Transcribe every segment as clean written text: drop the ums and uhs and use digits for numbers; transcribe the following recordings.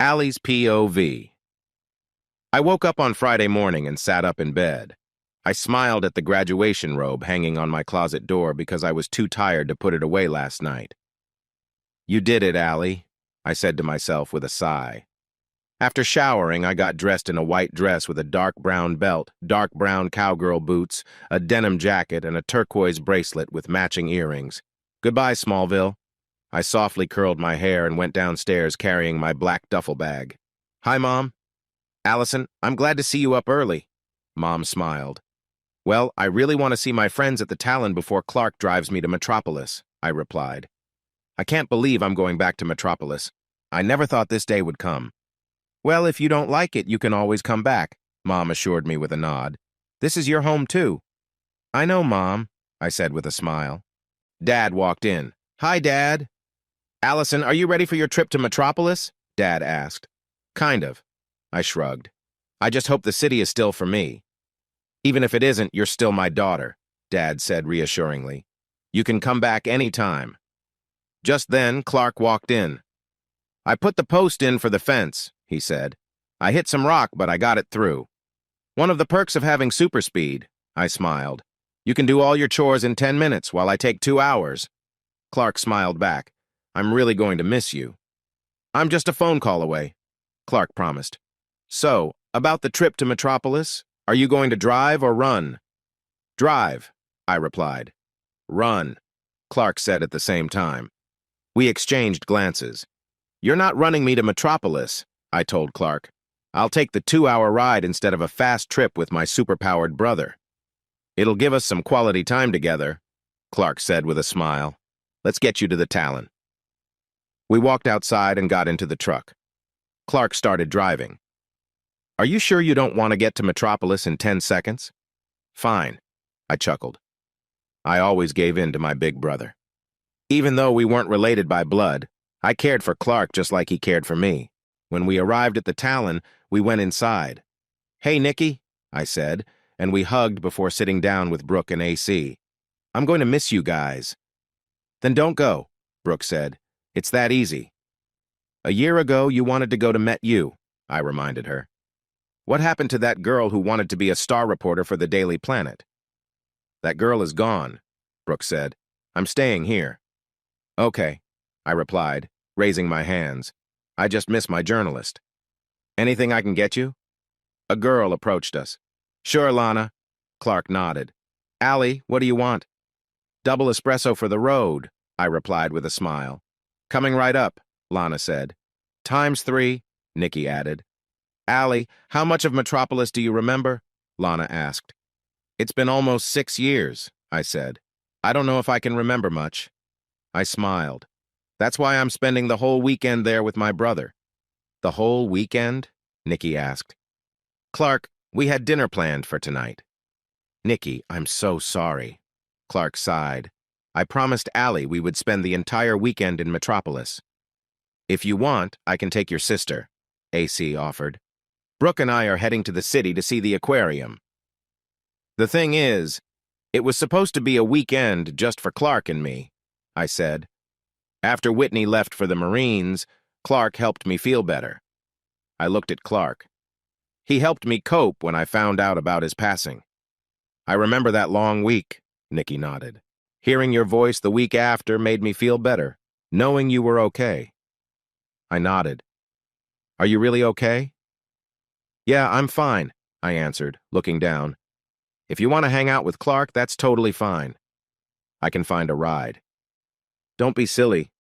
Allie's POV. I woke up on Friday morning and sat up in bed. I smiled at the graduation robe hanging on my closet door because I was too tired to put it away last night. "You did it, Allie," I said to myself with a sigh. After showering, I got dressed in a white dress with a dark brown belt, dark brown cowgirl boots, a denim jacket, and a turquoise bracelet with matching earrings. Goodbye, Smallville. I softly curled my hair and went downstairs carrying my black duffel bag. "Hi, Mom." "Allison, I'm glad to see you up early." Mom smiled. "Well, I really want to see my friends at the Talon before Clark drives me to Metropolis," I replied. "I can't believe I'm going back to Metropolis. I never thought this day would come." "Well, if you don't like it, you can always come back," Mom assured me with a nod. "This is your home, too." "I know, Mom," I said with a smile. Dad walked in. "Hi, Dad." "Allison, are you ready for your trip to Metropolis?" Dad asked. "Kind of." I shrugged. "I just hope the city is still for me." "Even if it isn't, you're still my daughter," Dad said reassuringly. "You can come back any time." Just then, Clark walked in. "I put the post in for the fence," he said. "I hit some rock, but I got it through." "One of the perks of having super speed," I smiled. "You can do all your chores in 10 minutes while I take 2 hours." Clark smiled back. "I'm really going to miss you." "I'm just a phone call away," Clark promised. "So, about the trip to Metropolis, are you going to drive or run?" "Drive," I replied. "Run," Clark said at the same time. We exchanged glances. "You're not running me to Metropolis," I told Clark. "I'll take the 2-hour ride instead of a fast trip with my superpowered brother." "It'll give us some quality time together," Clark said with a smile. "Let's get you to the Talon." We walked outside and got into the truck. Clark started driving. "Are you sure you don't want to get to Metropolis in 10 seconds? "Fine," I chuckled. I always gave in to my big brother. Even though we weren't related by blood, I cared for Clark just like he cared for me. When we arrived at the Talon, we went inside. "Hey, Nikki," I said, and we hugged before sitting down with Brooke and AC. "I'm going to miss you guys." "Then don't go," Brooke said. "It's that easy." "A year ago, you wanted to go to Met U," I reminded her. "What happened to that girl who wanted to be a star reporter for the Daily Planet?" "That girl is gone," Brooke said. "I'm staying here." "Okay," I replied, raising my hands. "I just miss my journalist." "Anything I can get you?" A girl approached us. "Sure, Lana." Clark nodded. "Allie, what do you want?" "Double espresso for the road," I replied with a smile. "Coming right up," Lana said. "×3, Nikki added. "Allie, how much of Metropolis do you remember?" Lana asked. "It's been almost 6 years," I said. "I don't know if I can remember much." I smiled. "That's why I'm spending the whole weekend there with my brother." "The whole weekend?" Nikki asked. "Clark, we had dinner planned for tonight." "Nikki, I'm so sorry." Clark sighed. "I promised Allie we would spend the entire weekend in Metropolis." "If you want, I can take your sister," AC offered. "Brooke and I are heading to the city to see the aquarium." "The thing is, it was supposed to be a weekend just for Clark and me," I said. "After Whitney left for the Marines, Clark helped me feel better." I looked at Clark. "He helped me cope when I found out about his passing." "I remember that long week," Nikki nodded. "Hearing your voice the week after made me feel better, knowing you were okay." I nodded. "Are you really okay?" "Yeah, I'm fine," I answered, looking down. "If you want to hang out with Clark, that's totally fine. I can find a ride." "Don't be silly,"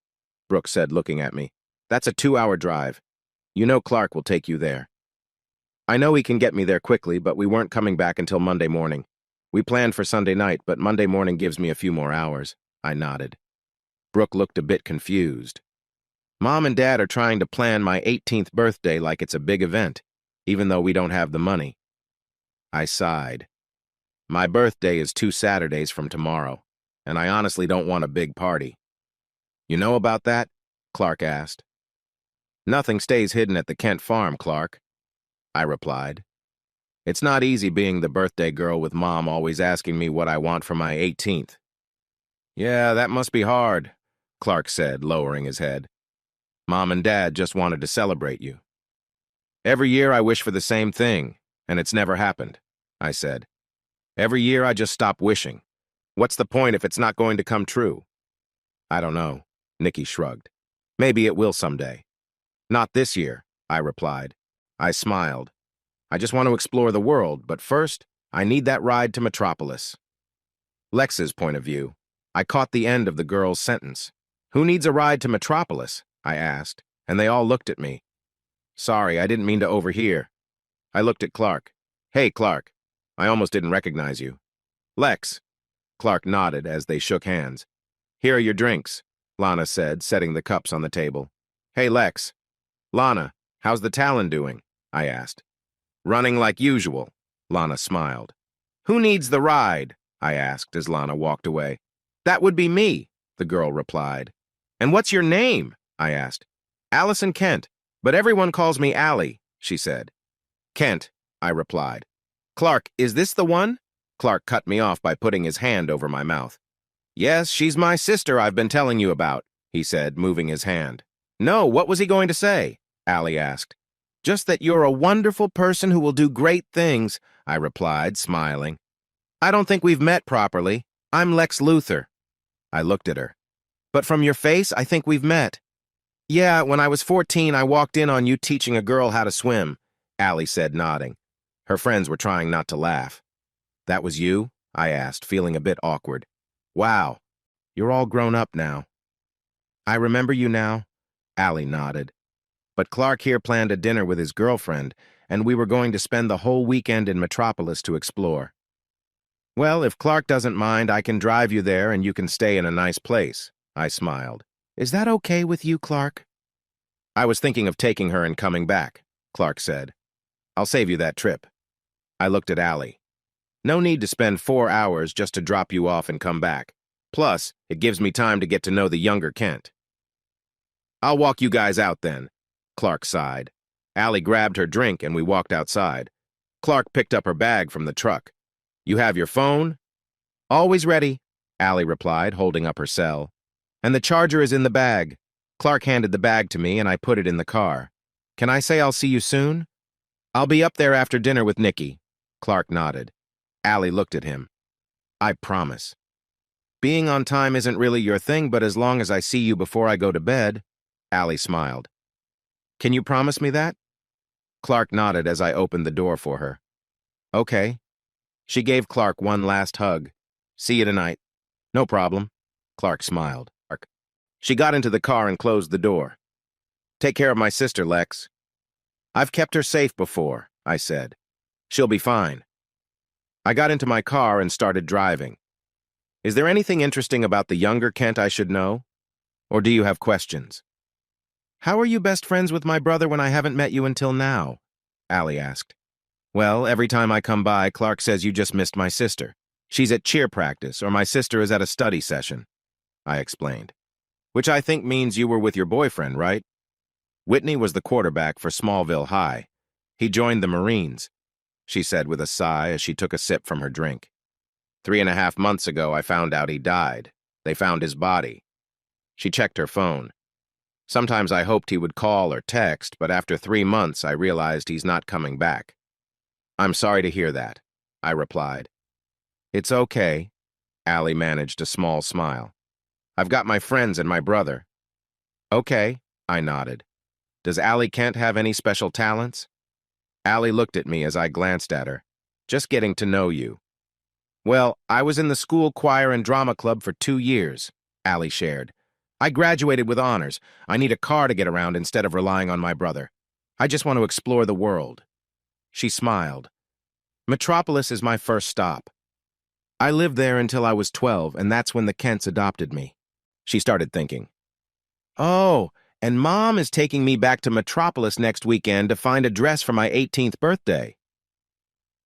Brooke said, looking at me. "That's a 2-hour drive. You know Clark will take you there." "I know he can get me there quickly, but we weren't coming back until Monday morning. We planned for Sunday night, but Monday morning gives me a few more hours." I nodded. Brooke looked a bit confused. "Mom and Dad are trying to plan my 18th birthday like it's a big event, even though we don't have the money." I sighed. My birthday is 2 Saturdays from tomorrow, and I honestly don't want a big party. "You know about that?" Clark asked. "Nothing stays hidden at the Kent farm, Clark," I replied. "It's not easy being the birthday girl with Mom always asking me what I want for my 18th. "Yeah, that must be hard," Clark said, lowering his head. "Mom and Dad just wanted to celebrate you. Every year I wish for the same thing, and it's never happened, I said. Every year I just stop wishing. What's the point if it's not going to come true? I don't know, Nikki shrugged. Maybe it will someday. Not this year, I replied. I smiled. I just want to explore the world, but first, I need that ride to Metropolis. Lex's point of view. I caught the end of the girl's sentence. Who needs a ride to Metropolis? I asked, and they all looked at me. Sorry, I didn't mean to overhear. I looked at Clark. Hey, Clark. I almost didn't recognize you. Lex. Clark nodded as they shook hands. Here are your drinks, Lana said, setting the cups on the table. Hey, Lex. Lana, how's the Talon doing? I asked. Running like usual, Lana smiled. Who needs the ride? I asked as Lana walked away. That would be me, the girl replied. And what's your name? I asked. Allison Kent, but everyone calls me Allie, she said. Kent, I replied. Clark, is this the one? Clark cut me off by putting his hand over my mouth. Yes, she's my sister I've been telling you about, he said, moving his hand. No, what was he going to say? Allie asked. Just that you're a wonderful person who will do great things, I replied, smiling. I don't think we've met properly. I'm Lex Luthor. I looked at her. But from your face, I think we've met. Yeah, when I was 14, I walked in on you teaching a girl how to swim, Allie said, nodding. Her friends were trying not to laugh. That was you? I asked, feeling a bit awkward. Wow, you're all grown up now. I remember you now, Allie nodded. But Clark here planned a dinner with his girlfriend, and we were going to spend the whole weekend in Metropolis to explore. Well, if Clark doesn't mind, I can drive you there and you can stay in a nice place, I smiled. Is that okay with you, Clark? I was thinking of taking her and coming back, Clark said. I'll save you that trip. I looked at Allie. No need to spend 4 hours just to drop you off and come back. Plus, it gives me time to get to know the younger Kent. I'll walk you guys out then, Clark sighed. Allie grabbed her drink and we walked outside. Clark picked up her bag from the truck. You have your phone? Always ready, Allie replied, holding up her cell. And the charger is in the bag. Clark handed the bag to me and I put it in the car. Can I say I'll see you soon? I'll be up there after dinner with Nikki. Clark nodded. Allie looked at him. I promise. Being on time isn't really your thing, but as long as I see you before I go to bed, Allie smiled. Can you promise me that? Clark nodded as I opened the door for her. Okay. She gave Clark one last hug. See you tonight. No problem. Clark smiled. She got into the car and closed the door. Take care of my sister, Lex. I've kept her safe before, I said. She'll be fine. I got into my car and started driving. Is there anything interesting about the younger Kent I should know? Or do you have questions? How are you best friends with my brother when I haven't met you until now? Allie asked. Well, every time I come by, Clark says you just missed my sister. She's at cheer practice, or my sister is at a study session, I explained. Which I think means you were with your boyfriend, right? Whitney was the quarterback for Smallville High. He joined the Marines, she said with a sigh as she took a sip from her drink. 3.5 months ago, I found out he died. They found his body. She checked her phone. Sometimes I hoped he would call or text, but after 3 months, I realized he's not coming back. I'm sorry to hear that, I replied. It's okay. Allie managed a small smile. I've got my friends and my brother. Okay, I nodded. Does Allie Kent have any special talents? Allie looked at me as I glanced at her. Just getting to know you. Well, I was in the school choir and drama club for 2 years, Allie shared. I graduated with honors. I need a car to get around instead of relying on my brother. I just want to explore the world. She smiled. Metropolis is my first stop. I lived there until I was 12, and that's when the Kents adopted me. She started thinking. Oh, and Mom is taking me back to Metropolis next weekend to find a dress for my 18th birthday.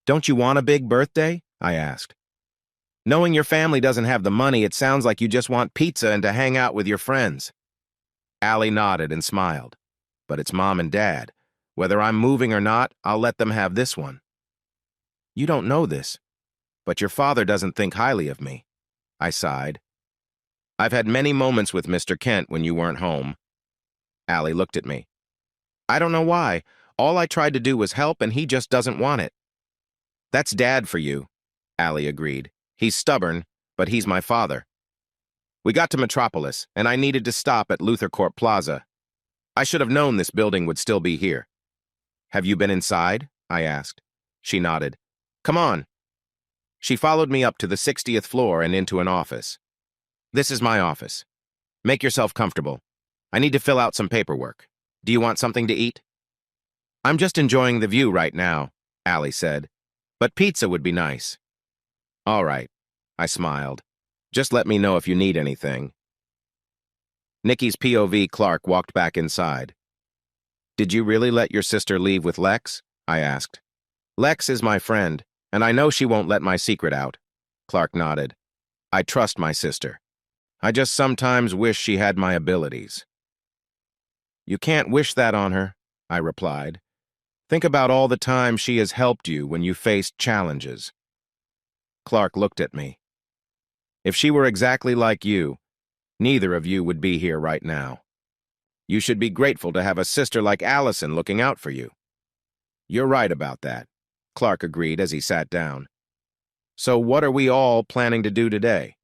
Don't you want a big birthday? I asked. Knowing your family doesn't have the money, it sounds like you just want pizza and to hang out with your friends. Allie nodded and smiled. But it's Mom and Dad. Whether I'm moving or not, I'll let them have this one. You don't know this, but your father doesn't think highly of me. I sighed. I've had many moments with Mr. Kent when you weren't home. Allie looked at me. I don't know why. All I tried to do was help, and he just doesn't want it. That's Dad for you, Allie agreed. He's stubborn, but he's my father. We got to Metropolis, and I needed to stop at Luther Court Plaza. I should have known this building would still be here. Have you been inside? I asked. She nodded. Come on. She followed me up to the 60th floor and into an office. This is my office. Make yourself comfortable. I need to fill out some paperwork. Do you want something to eat? I'm just enjoying the view right now, Allie said. But pizza would be nice. All right, I smiled. Just let me know if you need anything. Nikki's POV Clark walked back inside. Did you really let your sister leave with Lex? I asked. Lex is my friend, and I know she won't let my secret out. Clark nodded. I trust my sister. I just sometimes wish she had my abilities. You can't wish that on her, I replied. Think about all the time she has helped you when you faced challenges. Clark looked at me. If she were exactly like you, neither of you would be here right now. You should be grateful to have a sister like Allison looking out for you. You're right about that, Clark agreed as he sat down. So what are we all planning to do today?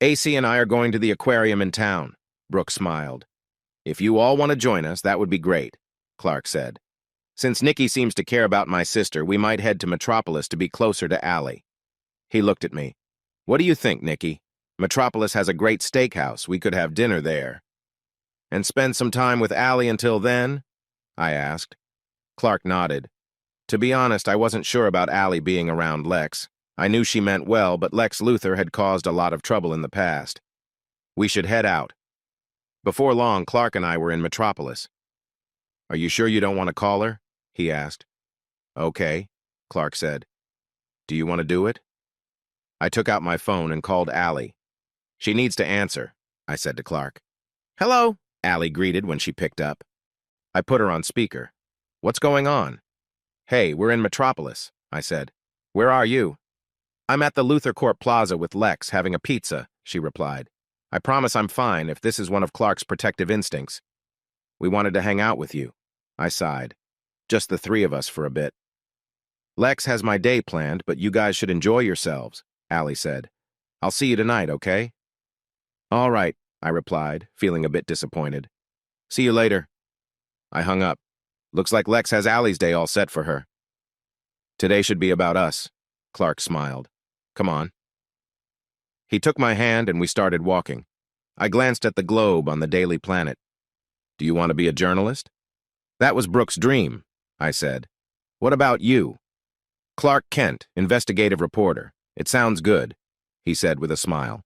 AC and I are going to the aquarium in town, Brooke smiled. If you all want to join us, that would be great, Clark said. Since Nikki seems to care about my sister, we might head to Metropolis to be closer to Allie. He looked at me. What do you think, Nikki? Metropolis has a great steakhouse. We could have dinner there. And spend some time with Allie until then? I asked. Clark nodded. To be honest, I wasn't sure about Allie being around Lex. I knew she meant well, but Lex Luthor had caused a lot of trouble in the past. We should head out. Before long, Clark and I were in Metropolis. Are you sure you don't want to call her? He asked. Okay, Clark said. Do you want to do it? I took out my phone and called Allie. She needs to answer, I said to Clark. Hello, Allie greeted when she picked up. I put her on speaker. What's going on? Hey, we're in Metropolis, I said. Where are you? I'm at the Luther Court Plaza with Lex having a pizza, she replied. I promise I'm fine if this is one of Clark's protective instincts. We wanted to hang out with you, I sighed. Just the three of us for a bit. Lex has my day planned, but you guys should enjoy yourselves, Allie said. I'll see you tonight, okay? All right, I replied, feeling a bit disappointed. See you later. I hung up. Looks like Lex has Allie's day all set for her. Today should be about us, Clark smiled. Come on. He took my hand and we started walking. I glanced at the globe on the Daily Planet. Do you want to be a journalist? That was Brooke's dream, I said. What about you? Clark Kent, investigative reporter. It sounds good, he said with a smile.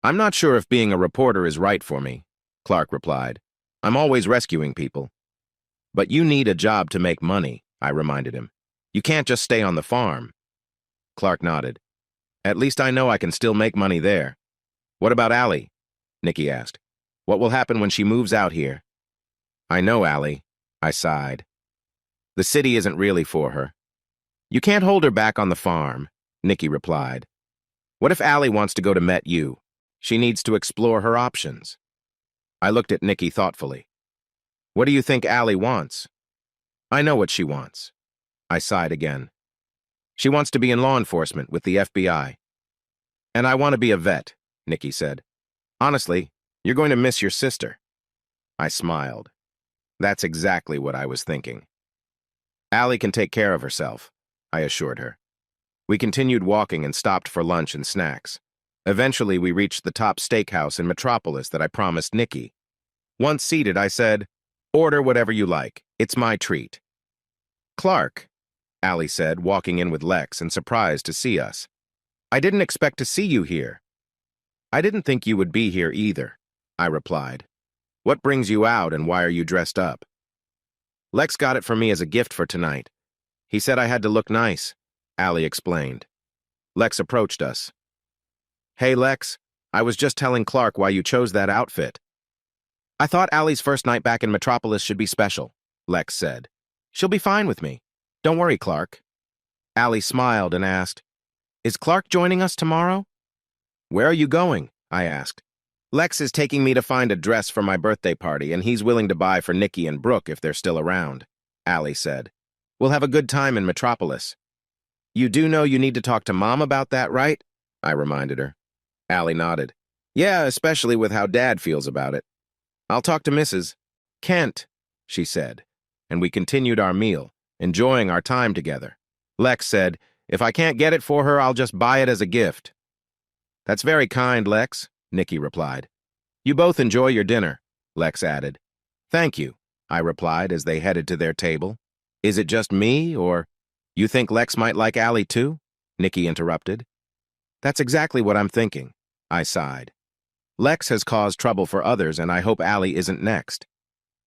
I'm not sure if being a reporter is right for me, Clark replied. I'm always rescuing people. But you need a job to make money, I reminded him. You can't just stay on the farm. Clark nodded. At least I know I can still make money there. What about Allie? Nikki asked. What will happen when she moves out here? I know, Allie, I sighed. The city isn't really for her. You can't hold her back on the farm, Nikki replied. What if Allie wants to go to Met U? She needs to explore her options. I looked at Nikki thoughtfully. What do you think Allie wants? I know what she wants. I sighed again. She wants to be in law enforcement with the FBI. And I want to be a vet, Nikki said. Honestly, you're going to miss your sister. I smiled. That's exactly what I was thinking. Allie can take care of herself, I assured her. We continued walking and stopped for lunch and snacks. Eventually, we reached the top steakhouse in Metropolis that I promised Nikki. Once seated, I said, Order whatever you like. It's my treat. Clark, Allie said, walking in with Lex and surprised to see us. I didn't expect to see you here. I didn't think you would be here either, I replied. What brings you out and why are you dressed up? Lex got it for me as a gift for tonight. He said I had to look nice, Allie explained. Lex approached us. Hey, Lex, I was just telling Clark why you chose that outfit. I thought Allie's first night back in Metropolis should be special, Lex said. She'll be fine with me. Don't worry, Clark. Allie smiled and asked, Is Clark joining us tomorrow? Where are you going? I asked. Lex is taking me to find a dress for my birthday party, and he's willing to buy for Nikki and Brooke if they're still around, Allie said. We'll have a good time in Metropolis. You do know you need to talk to Mom about that, right? I reminded her. Allie nodded. Yeah, especially with how Dad feels about it. I'll talk to Mrs. Kent, she said, and we continued our meal, enjoying our time together. Lex said, if I can't get it for her, I'll just buy it as a gift. That's very kind, Lex, Nikki replied. You both enjoy your dinner, Lex added. Thank you, I replied as they headed to their table. Is it just me, or you think Lex might like Allie too? Nikki interrupted. That's exactly what I'm thinking, I sighed. Lex has caused trouble for others, and I hope Allie isn't next.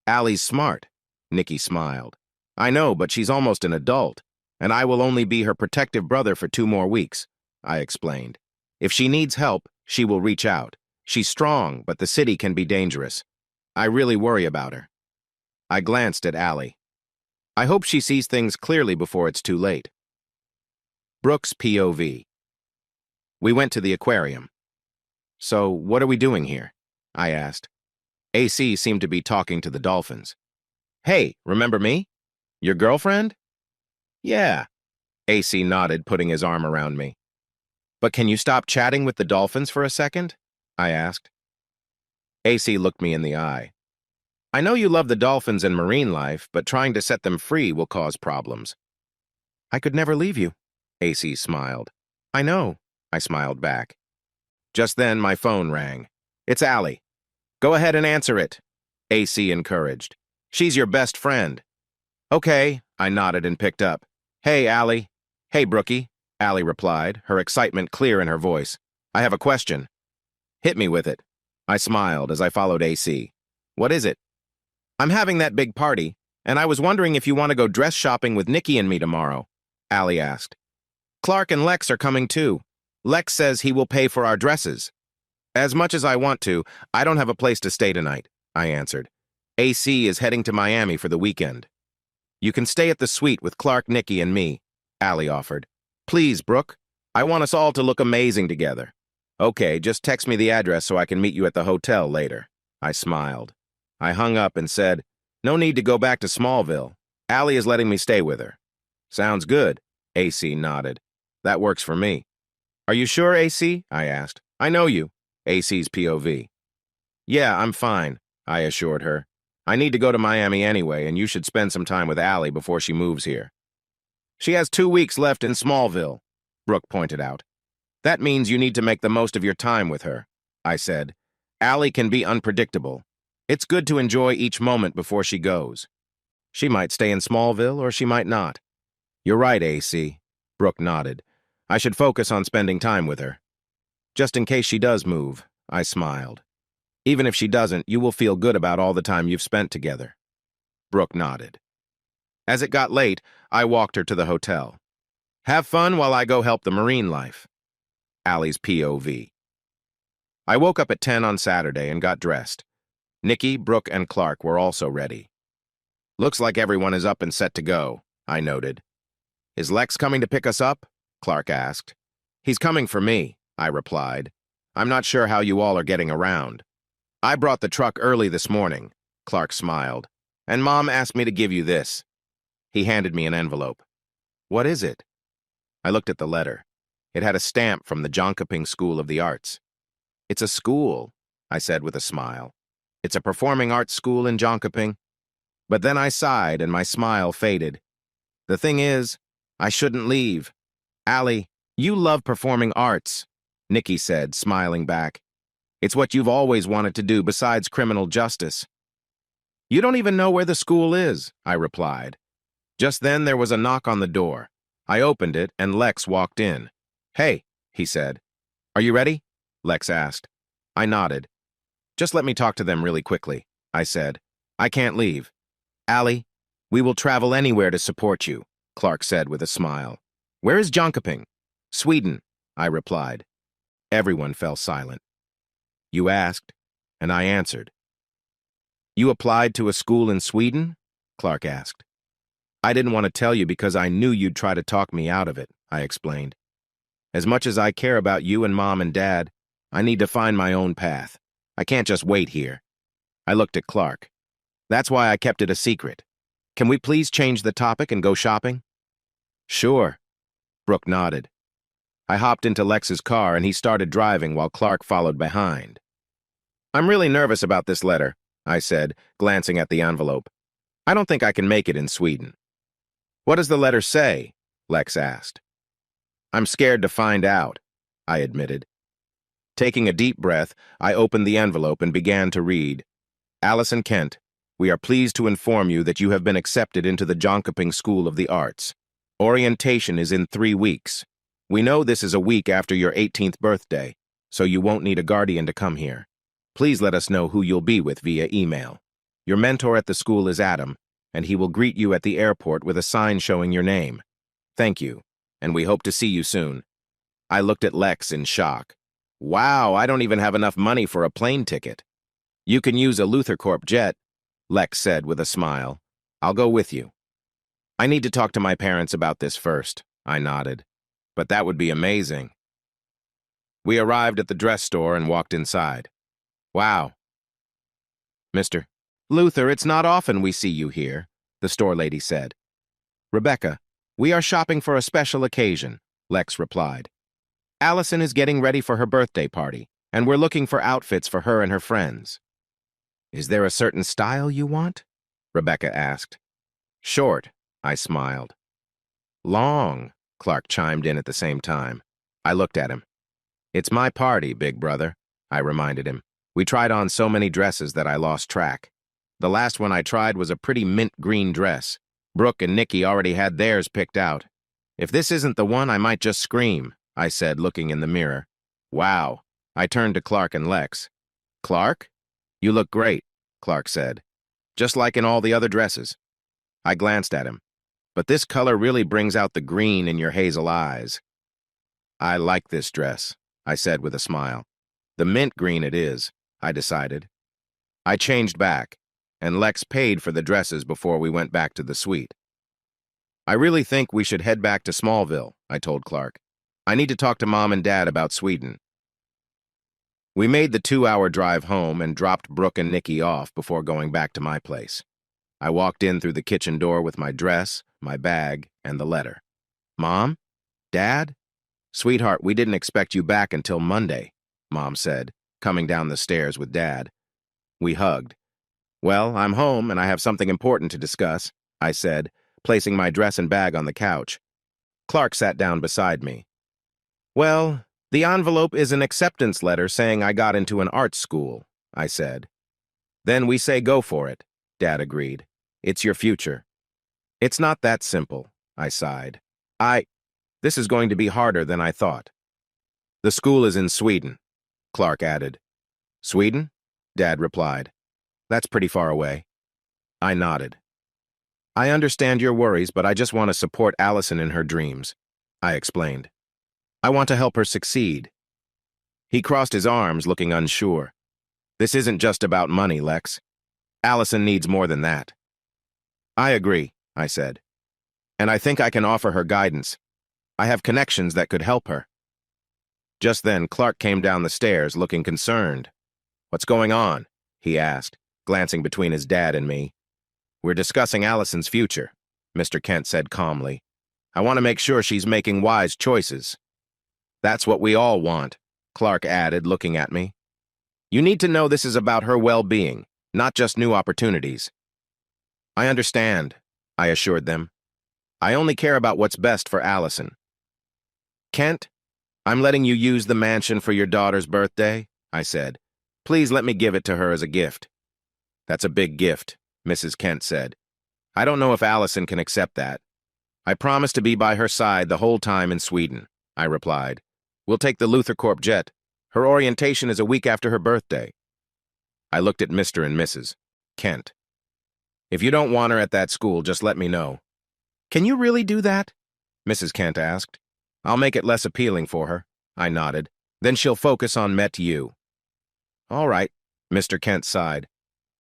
Allie's smart, Nikki smiled. I know, but she's almost an adult, and I will only be her protective brother for 2 more weeks, I explained. If she needs help, she will reach out. She's strong, but the city can be dangerous. I really worry about her. I glanced at Allie. I hope she sees things clearly before it's too late. Brooke's POV. We went to the aquarium. So, what are we doing here? I asked. AC seemed to be talking to the dolphins. Hey, remember me? Your girlfriend? Yeah. AC nodded, putting his arm around me. But can you stop chatting with the dolphins for a second? I asked. AC looked me in the eye. I know you love the dolphins and marine life, but trying to set them free will cause problems. I could never leave you, AC smiled. I know, I smiled back. Just then, my phone rang. It's Allie. Go ahead and answer it, AC encouraged. She's your best friend. Okay, I nodded and picked up. Hey, Allie. Hey, Brookie, Allie replied, her excitement clear in her voice. I have a question. Hit me with it. I smiled as I followed AC. What is it? I'm having that big party, and I was wondering if you want to go dress shopping with Nikki and me tomorrow, Allie asked. Clark and Lex are coming too. Lex says he will pay for our dresses. As much as I want to, I don't have a place to stay tonight, I answered. AC is heading to Miami for the weekend. You can stay at the suite with Clark, Nikki, and me, Allie offered. Please, Brooke. I want us all to look amazing together. Okay, just text me the address so I can meet you at the hotel later. I smiled. I hung up and said, no need to go back to Smallville. Allie is letting me stay with her. Sounds good, AC nodded. That works for me. Are you sure, AC? I asked. I know you. AC's POV. Yeah, I'm fine, I assured her. I need to go to Miami anyway, and you should spend some time with Allie before she moves here. She has 2 weeks left in Smallville, Brooke pointed out. That means you need to make the most of your time with her, I said. Allie can be unpredictable. It's good to enjoy each moment before she goes. She might stay in Smallville or she might not. You're right, AC, Brooke nodded. I should focus on spending time with her. Just in case she does move, I smiled. Even if she doesn't, you will feel good about all the time you've spent together. Brooke nodded. As it got late, I walked her to the hotel. Have fun while I go help the marine life. Allie's POV. I woke up at 10 on Saturday and got dressed. Nikki, Brooke, and Clark were also ready. Looks like everyone is up and set to go, I noted. Is Lex coming to pick us up? Clark asked. He's coming for me, I replied. I'm not sure how you all are getting around. I brought the truck early this morning, Clark smiled, and Mom asked me to give you this. He handed me an envelope. What is it? I looked at the letter. It had a stamp from the Jonkoping School of the Arts. It's a school, I said with a smile. It's a performing arts school in Jonkoping. But then I sighed and my smile faded. The thing is, I shouldn't leave. Allie, you love performing arts, Nikki said, smiling back. It's what you've always wanted to do besides criminal justice. You don't even know where the school is, I replied. Just then there was a knock on the door. I opened it and Lex walked in. Hey, he said. Are you ready? Lex asked. I nodded. Just let me talk to them really quickly, I said. I can't leave. Allie, we will travel anywhere to support you, Clark said with a smile. Where is Jonkoping? Sweden, I replied. Everyone fell silent. You asked, and I answered. You applied to a school in Sweden? Clark asked. I didn't want to tell you because I knew you'd try to talk me out of it, I explained. As much as I care about you and Mom and Dad, I need to find my own path. I can't just wait here. I looked at Clark. That's why I kept it a secret. Can we please change the topic and go shopping? Sure, Brooke nodded. I hopped into Lex's car and he started driving while Clark followed behind. I'm really nervous about this letter, I said, glancing at the envelope. I don't think I can make it in Sweden. What does the letter say? Lex asked. I'm scared to find out, I admitted. Taking a deep breath, I opened the envelope and began to read. Allison Kent, we are pleased to inform you that you have been accepted into the Jönköping School of the Arts. Orientation is in 3 weeks. We know this is a week after your 18th birthday, so you won't need a guardian to come here. Please let us know who you'll be with via email. Your mentor at the school is Adam, and he will greet you at the airport with a sign showing your name. Thank you, and we hope to see you soon. I looked at Lex in shock. Wow, I don't even have enough money for a plane ticket. You can use a LutherCorp jet, Lex said with a smile. I'll go with you. I need to talk to my parents about this first, I nodded. But that would be amazing. We arrived at the dress store and walked inside. Wow. Mr. Luther, it's not often we see you here, the store lady said. Rebecca, we are shopping for a special occasion, Lex replied. Allison is getting ready for her birthday party, and we're looking for outfits for her and her friends. Is there a certain style you want? Rebecca asked. Short, I smiled. Long, Clark chimed in at the same time. I looked at him. It's my party, big brother, I reminded him. We tried on so many dresses that I lost track. The last one I tried was a pretty mint green dress. Brooke and Nikki already had theirs picked out. If this isn't the one, I might just scream, I said, looking in the mirror. Wow. I turned to Clark and Lex. Clark? You look great, Clark said. Just like in all the other dresses. I glanced at him. But this color really brings out the green in your hazel eyes. I like this dress, I said with a smile. The mint green it is, I decided. I changed back, and Lex paid for the dresses before we went back to the suite. I really think we should head back to Smallville, I told Clark. I need to talk to Mom and Dad about Sweden. We made the 2-hour drive home and dropped Brooke and Nikki off before going back to my place. I walked in through the kitchen door with my dress, my bag, and the letter. Mom? Dad? Sweetheart, we didn't expect you back until Monday, Mom said, coming down the stairs with Dad. We hugged. Well, I'm home and I have something important to discuss, I said, placing my dress and bag on the couch. Clark sat down beside me. Well, the envelope is an acceptance letter saying I got into an art school, I said. Then we say go for it, Dad agreed. It's your future. It's not that simple, I sighed. This is going to be harder than I thought. The school is in Sweden, Clark added. Sweden? Dad replied. That's pretty far away. I nodded. I understand your worries, but I just want to support Allison in her dreams, I explained. I want to help her succeed. He crossed his arms, looking unsure. This isn't just about money, Lex. Allison needs more than that. I agree, I said. And I think I can offer her guidance. I have connections that could help her. Just then, Clark came down the stairs, looking concerned. What's going on? He asked, glancing between his dad and me. We're discussing Allison's future, Mr. Kent said calmly. I want to make sure she's making wise choices. That's what we all want, Clark added, looking at me. You need to know this is about her well-being, not just new opportunities. I understand, I assured them. I only care about what's best for Allison. Kent, I'm letting you use the mansion for your daughter's birthday, I said. Please let me give it to her as a gift. That's a big gift, Mrs. Kent said. I don't know if Allison can accept that. I promise to be by her side the whole time in Sweden, I replied. We'll take the LutherCorp jet. Her orientation is a week after her birthday. I looked at Mr. and Mrs. Kent. If you don't want her at that school, just let me know. Can you really do that? Mrs. Kent asked. I'll make it less appealing for her, I nodded. Then she'll focus on Met You. All right, Mr. Kent sighed.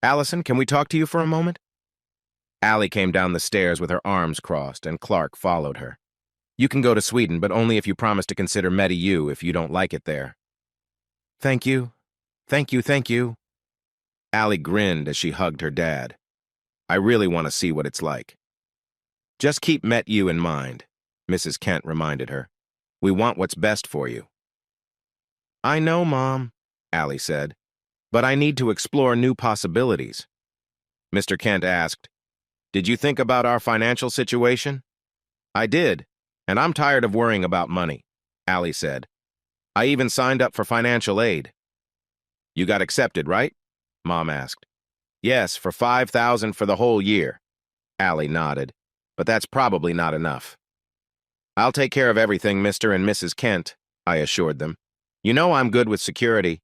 Allison, can we talk to you for a moment? Allie came down the stairs with her arms crossed, and Clark followed her. You can go to Sweden, but only if you promise to consider Met You if you don't like it there. Thank you. Thank you, thank you. Allie grinned as she hugged her dad. I really want to see what it's like. Just keep Met You in mind, Mrs. Kent reminded her. We want what's best for you. I know, Mom, Allie said, but I need to explore new possibilities. Mr. Kent asked, Did you think about our financial situation? I did, and I'm tired of worrying about money, Allie said. I even signed up for financial aid. You got accepted, right? Mom asked. Yes, for $5,000 for the whole year. Allie nodded, but that's probably not enough. I'll take care of everything, Mr. and Mrs. Kent, I assured them. You know I'm good with security.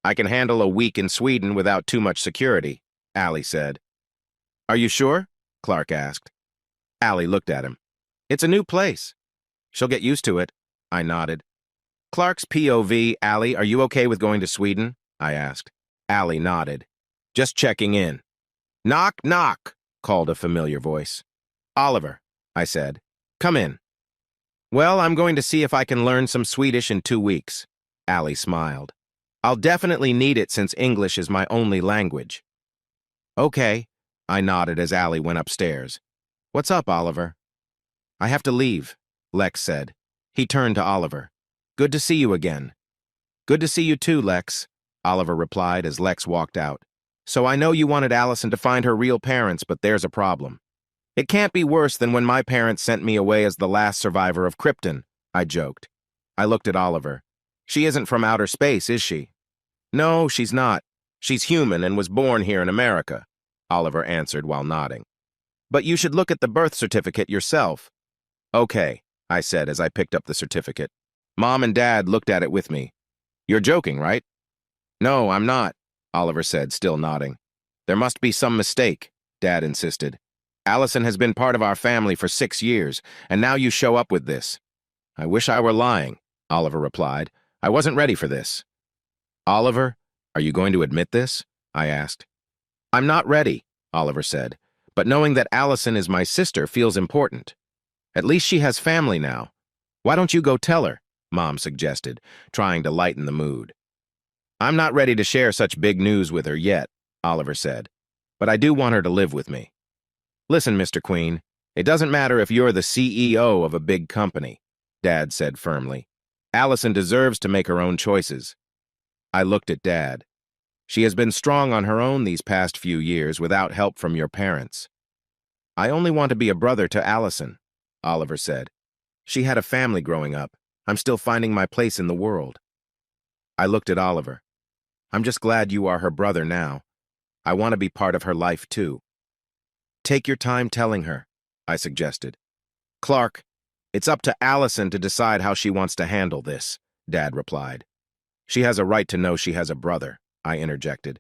I can handle a week in Sweden without too much security, Allie said. Are you sure? Clark asked. Allie looked at him. It's a new place. She'll get used to it, I nodded. Clark's POV, Allie, are you okay with going to Sweden? I asked. Allie nodded. Just checking in. Knock, knock, called a familiar voice. Oliver, I said. Come in. Well, I'm going to see if I can learn some Swedish in 2 weeks. Allie smiled. I'll definitely need it since English is my only language. Okay, I nodded as Allie went upstairs. What's up, Oliver? I have to leave, Lex said. He turned to Oliver. Good to see you again. Good to see you too, Lex, Oliver replied as Lex walked out. So I know you wanted Allison to find her real parents, but there's a problem. It can't be worse than when my parents sent me away as the last survivor of Krypton, I joked. I looked at Oliver. She isn't from outer space, is she? No, she's not. She's human and was born here in America, Oliver answered while nodding. But you should look at the birth certificate yourself. Okay, I said as I picked up the certificate. Mom and Dad looked at it with me. You're joking, right? No, I'm not, Oliver said, still nodding. There must be some mistake, Dad insisted. Allison has been part of our family for 6 years, and now you show up with this. I wish I were lying, Oliver replied. I wasn't ready for this. Oliver, are you going to admit this? I asked. I'm not ready, Oliver said, but knowing that Allison is my sister feels important. At least she has family now. Why don't you go tell her? Mom suggested, trying to lighten the mood. I'm not ready to share such big news with her yet, Oliver said, but I do want her to live with me. Listen, Mr. Queen, it doesn't matter if you're the CEO of a big company, Dad said firmly. Allison deserves to make her own choices. I looked at Dad. She has been strong on her own these past few years without help from your parents. I only want to be a brother to Allison, Oliver said. She had a family growing up. I'm still finding my place in the world. I looked at Oliver. I'm just glad you are her brother now. I want to be part of her life too. Take your time telling her, I suggested. Clark, it's up to Allison to decide how she wants to handle this, Dad replied. She has a right to know she has a brother, I interjected.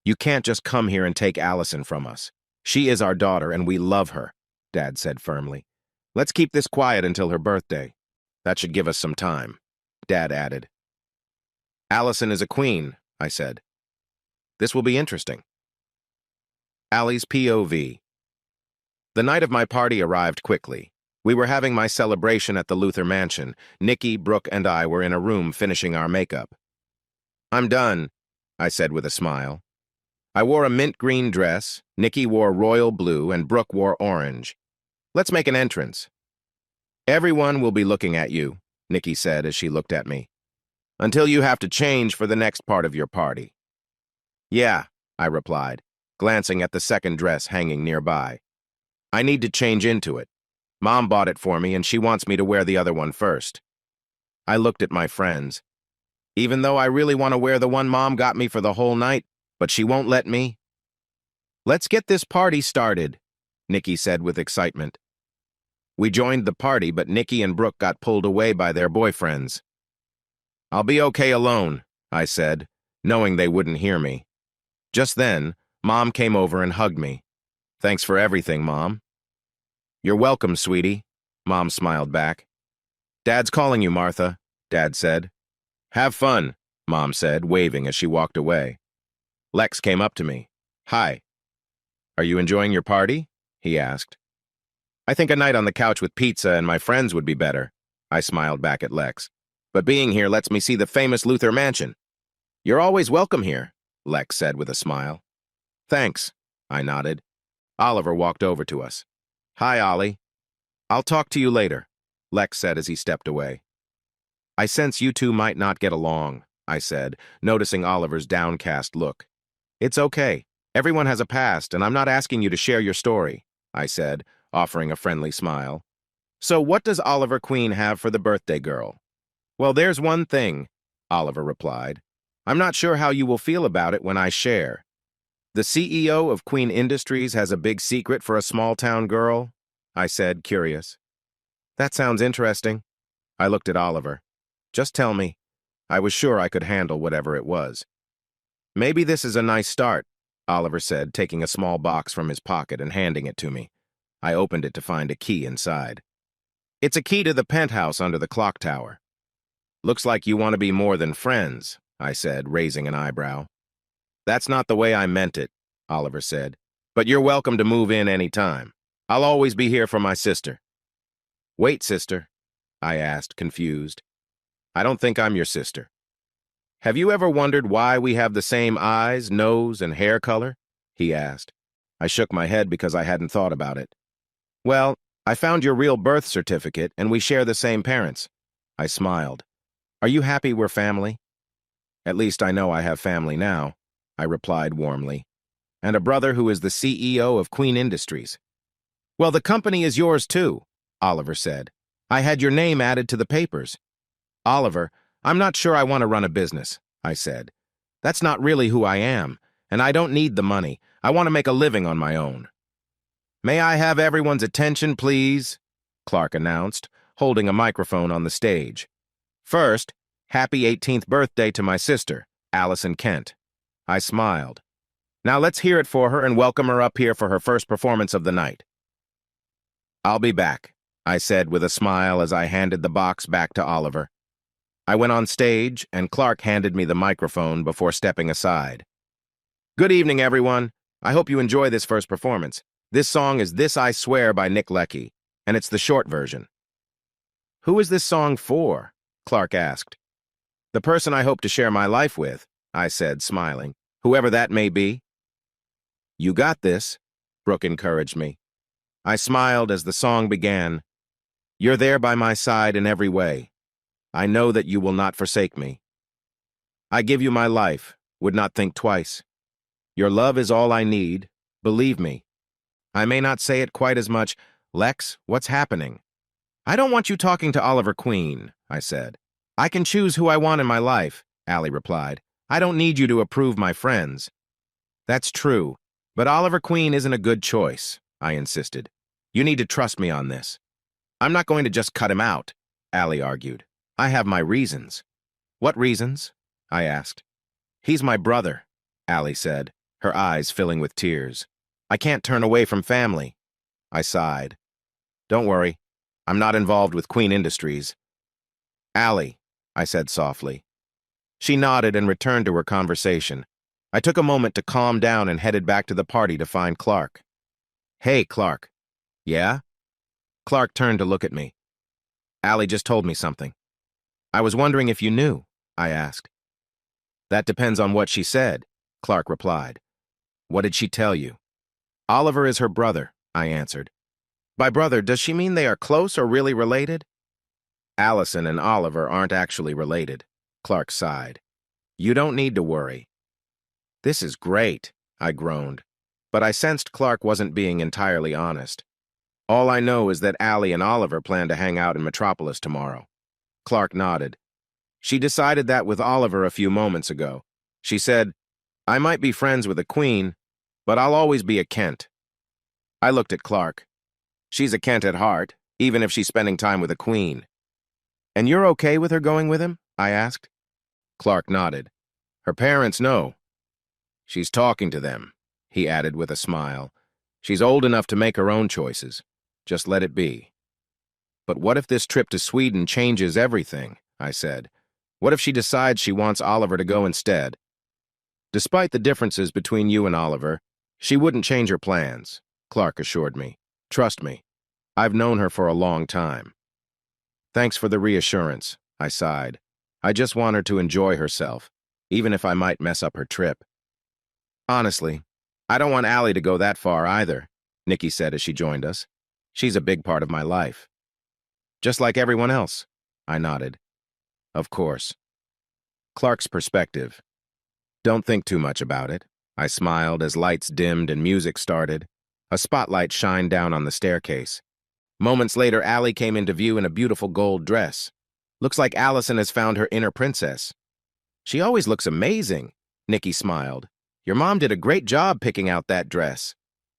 You can't just come here and take Allison from us. She is our daughter and we love her, Dad said firmly. Let's keep this quiet until her birthday. That should give us some time, Dad added. Allison is a queen, I said. This will be interesting. Allie's POV. The night of my party arrived quickly. We were having my celebration at the Luther Mansion. Nikki, Brooke, and I were in a room finishing our makeup. I'm done, I said with a smile. I wore a mint green dress, Nikki wore royal blue, and Brooke wore orange. Let's make an entrance. Everyone will be looking at you, Nikki said as she looked at me. Until you have to change for the next part of your party. Yeah, I replied, glancing at the second dress hanging nearby. I need to change into it. Mom bought it for me and she wants me to wear the other one first. I looked at my friends. Even though I really want to wear the one Mom got me for the whole night, but she won't let me. Let's get this party started, Nikki said with excitement. We joined the party, but Nikki and Brooke got pulled away by their boyfriends. I'll be okay alone, I said, knowing they wouldn't hear me. Just then, Mom came over and hugged me. Thanks for everything, Mom. You're welcome, sweetie, Mom smiled back. Dad's calling you, Martha, Dad said. Have fun, Mom said, waving as she walked away. Lex came up to me. Hi. Are you enjoying your party? He asked. I think a night on the couch with pizza and my friends would be better, I smiled back at Lex. But being here lets me see the famous Luther Mansion. You're always welcome here, Lex said with a smile. Thanks, I nodded. Oliver walked over to us. "Hi, Ollie. I'll talk to you later," Lex said as he stepped away. "I sense you two might not get along," I said, noticing Oliver's downcast look. "It's okay. Everyone has a past, and I'm not asking you to share your story," I said, offering a friendly smile. "So what does Oliver Queen have for the birthday girl?" "Well, there's one thing," Oliver replied. "I'm not sure how you will feel about it when I share. The CEO of Queen Industries has a big secret for a small-town girl," I said, curious. "That sounds interesting." I looked at Oliver. "Just tell me." I was sure I could handle whatever it was. "Maybe this is a nice start," Oliver said, taking a small box from his pocket and handing it to me. I opened it to find a key inside. "It's a key to the penthouse under the clock tower." "Looks like you want to be more than friends," I said, raising an eyebrow. "That's not the way I meant it," Oliver said. "But you're welcome to move in any time. I'll always be here for my sister." "Wait, sister?" I asked, confused. "I don't think I'm your sister." "Have you ever wondered why we have the same eyes, nose, and hair color?" he asked. I shook my head because I hadn't thought about it. "Well, I found your real birth certificate, and we share the same parents." I smiled. "Are you happy we're family?" "At least I know I have family now," I replied warmly. "And a brother who is the CEO of Queen Industries." "Well, the company is yours too," Oliver said. "I had your name added to the papers." "Oliver, I'm not sure I want to run a business," I said. "That's not really who I am, and I don't need the money. I want to make a living on my own." "May I have everyone's attention, please?" Clark announced, holding a microphone on the stage. "First, happy 18th birthday to my sister, Allison Kent." I smiled. "Now let's hear it for her and welcome her up here for her first performance of the night." "I'll be back," I said with a smile as I handed the box back to Oliver. I went on stage, and Clark handed me the microphone before stepping aside. "Good evening, everyone. I hope you enjoy this first performance. This song is This I Swear by Nick Leckie, and it's the short version." "Who is this song for?" Clark asked. "The person I hope to share my life with," I said, smiling, "whoever that may be." "You got this," Brooke encouraged me. I smiled as the song began. "You're there by my side in every way. I know that you will not forsake me. I give you my life, would not think twice. Your love is all I need, believe me. I may not say it quite as much. Lex, what's happening?" "I don't want you talking to Oliver Queen," I said. "I can choose who I want in my life," Allie replied. "I don't need you to approve my friends." "That's true, but Oliver Queen isn't a good choice," I insisted. "You need to trust me on this." "I'm not going to just cut him out," Allie argued. "I have my reasons." "What reasons?" I asked. "He's my brother," Allie said, her eyes filling with tears. "I can't turn away from family." I sighed. "Don't worry, I'm not involved with Queen Industries." "Allie," I said softly. She nodded and returned to her conversation. I took a moment to calm down and headed back to the party to find Clark. "Hey, Clark." "Yeah?" Clark turned to look at me. "Allie just told me something." "I was wondering if you knew," I asked. "That depends on what she said," Clark replied. "What did she tell you?" "Oliver is her brother," I answered. "By brother, does she mean they are close or really related?" "Allison and Oliver aren't actually related," Clark sighed. "You don't need to worry." "This is great," I groaned, but I sensed Clark wasn't being entirely honest. "All I know is that Allie and Oliver plan to hang out in Metropolis tomorrow." Clark nodded. "She decided that with Oliver a few moments ago. She said, 'I might be friends with a queen, but I'll always be a Kent.'" I looked at Clark. "She's a Kent at heart, even if she's spending time with a queen." "And you're okay with her going with him?" I asked. Clark nodded. "Her parents know." "She's talking to them," he added with a smile. "She's old enough to make her own choices. Just let it be." "But what if this trip to Sweden changes everything?" I said. "What if she decides she wants Oliver to go instead?" "Despite the differences between you and Oliver, she wouldn't change her plans," Clark assured me. "Trust me. I've known her for a long time." "Thanks for the reassurance," I sighed. "I just want her to enjoy herself, even if I might mess up her trip." "Honestly, I don't want Allie to go that far either," Nikki said as she joined us. She's a big part of my life. Just like everyone else, I nodded. Of course. Clark's perspective. Don't think too much about it. I smiled as lights dimmed and music started. A spotlight shined down on the staircase. Moments later, Allie came into view in a beautiful gold dress. Looks like Allison has found her inner princess. She always looks amazing, Nikki smiled. Your mom did a great job picking out that dress.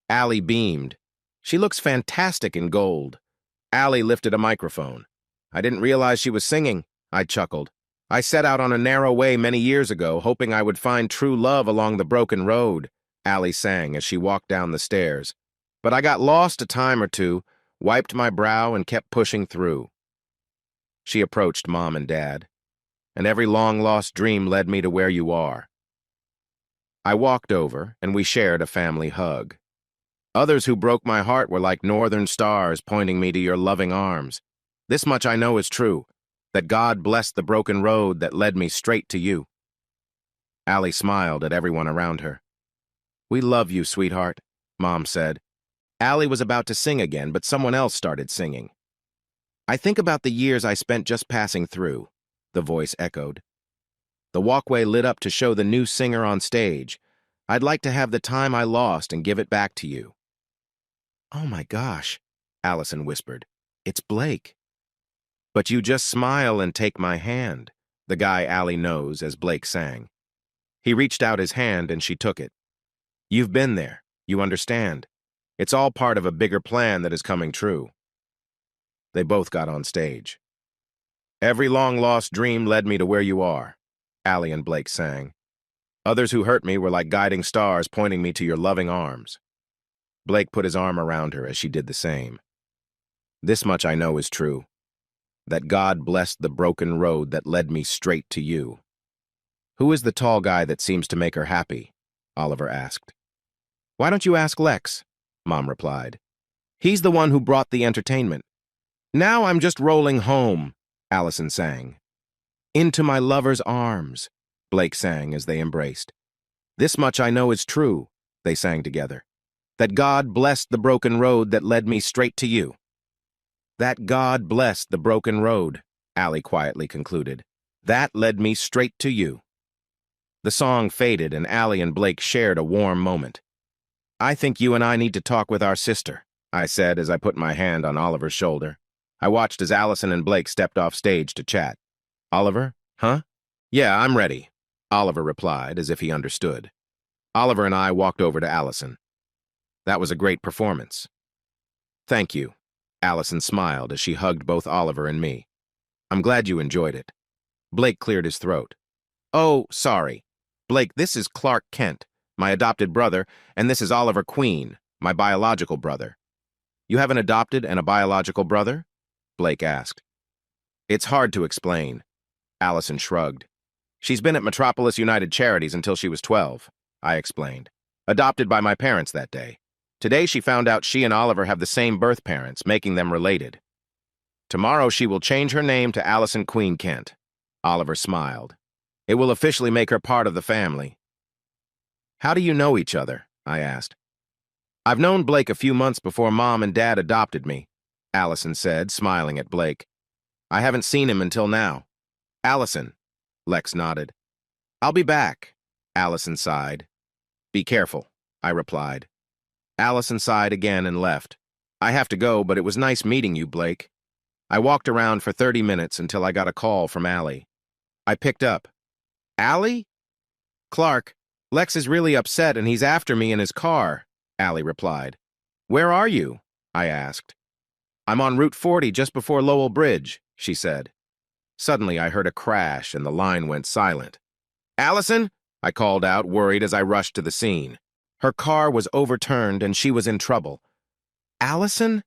Allie beamed. She looks fantastic in gold. Allie lifted a microphone. I didn't realize she was singing, I chuckled. I set out on a narrow way many years ago, hoping I would find true love along the broken road, Allie sang as she walked down the stairs. But I got lost a time or two, wiped my brow, and kept pushing through. She approached Mom and Dad. And every long-lost dream led me to where you are. I walked over, and we shared a family hug. Others who broke my heart were like northern stars pointing me to your loving arms. This much I know is true, that God blessed the broken road that led me straight to you. Allie smiled at everyone around her. We love you, sweetheart, Mom said. Allie was about to sing again, but someone else started singing. I think about the years I spent just passing through, the voice echoed. The walkway lit up to show the new singer on stage. I'd like to have the time I lost and give it back to you. Oh my gosh, Allison whispered. It's Blake. But you just smile and take my hand, the guy Allie knows as Blake sang. He reached out his hand and she took it. You've been there, you understand. It's all part of a bigger plan that is coming true. They both got on stage. Every long-lost dream led me to where you are, Allie and Blake sang. Others who hurt me were like guiding stars pointing me to your loving arms. Blake put his arm around her as she did the same. This much I know is true, that God blessed the broken road that led me straight to you. Who is the tall guy that seems to make her happy? Oliver asked. Why don't you ask Lex? Mom replied. He's the one who brought the entertainment. Now I'm just rolling home, Allison sang. Into my lover's arms, Blake sang as they embraced. This much I know is true, they sang together. That God blessed the broken road that led me straight to you. That God blessed the broken road, Allie quietly concluded. That led me straight to you. The song faded and Allie and Blake shared a warm moment. I think you and I need to talk with our sister, I said as I put my hand on Oliver's shoulder. I watched as Allison and Blake stepped off stage to chat. Oliver, huh? Yeah, I'm ready, Oliver replied as if he understood. Oliver and I walked over to Allison. That was a great performance. Thank you, Allison smiled as she hugged both Oliver and me. I'm glad you enjoyed it. Blake cleared his throat. Oh, sorry. Blake, this is Clark Kent, my adopted brother, and this is Oliver Queen, my biological brother. You have an adopted and a biological brother? Blake asked. It's hard to explain. Allison shrugged. She's been at Metropolis United Charities until she was 12, I explained. Adopted by my parents that day. Today she found out she and Oliver have the same birth parents, making them related. Tomorrow she will change her name to Allison Queen Kent. Oliver smiled. It will officially make her part of the family. How do you know each other? I asked. I've known Blake a few months before Mom and Dad adopted me, Allison said, smiling at Blake. I haven't seen him until now. Allison, Lex nodded. I'll be back, Allison sighed. Be careful, I replied. Allison sighed again and left. I have to go, but it was nice meeting you, Blake. I walked around for 30 minutes until I got a call from Allie. I picked up. Allie? Clark, Lex is really upset and he's after me in his car, Allie replied. Where are you? I asked. I'm on Route 40 just before Lowell Bridge, she said. Suddenly I heard a crash and the line went silent. Allison? I called out, worried as I rushed to the scene. Her car was overturned and she was in trouble. Allison?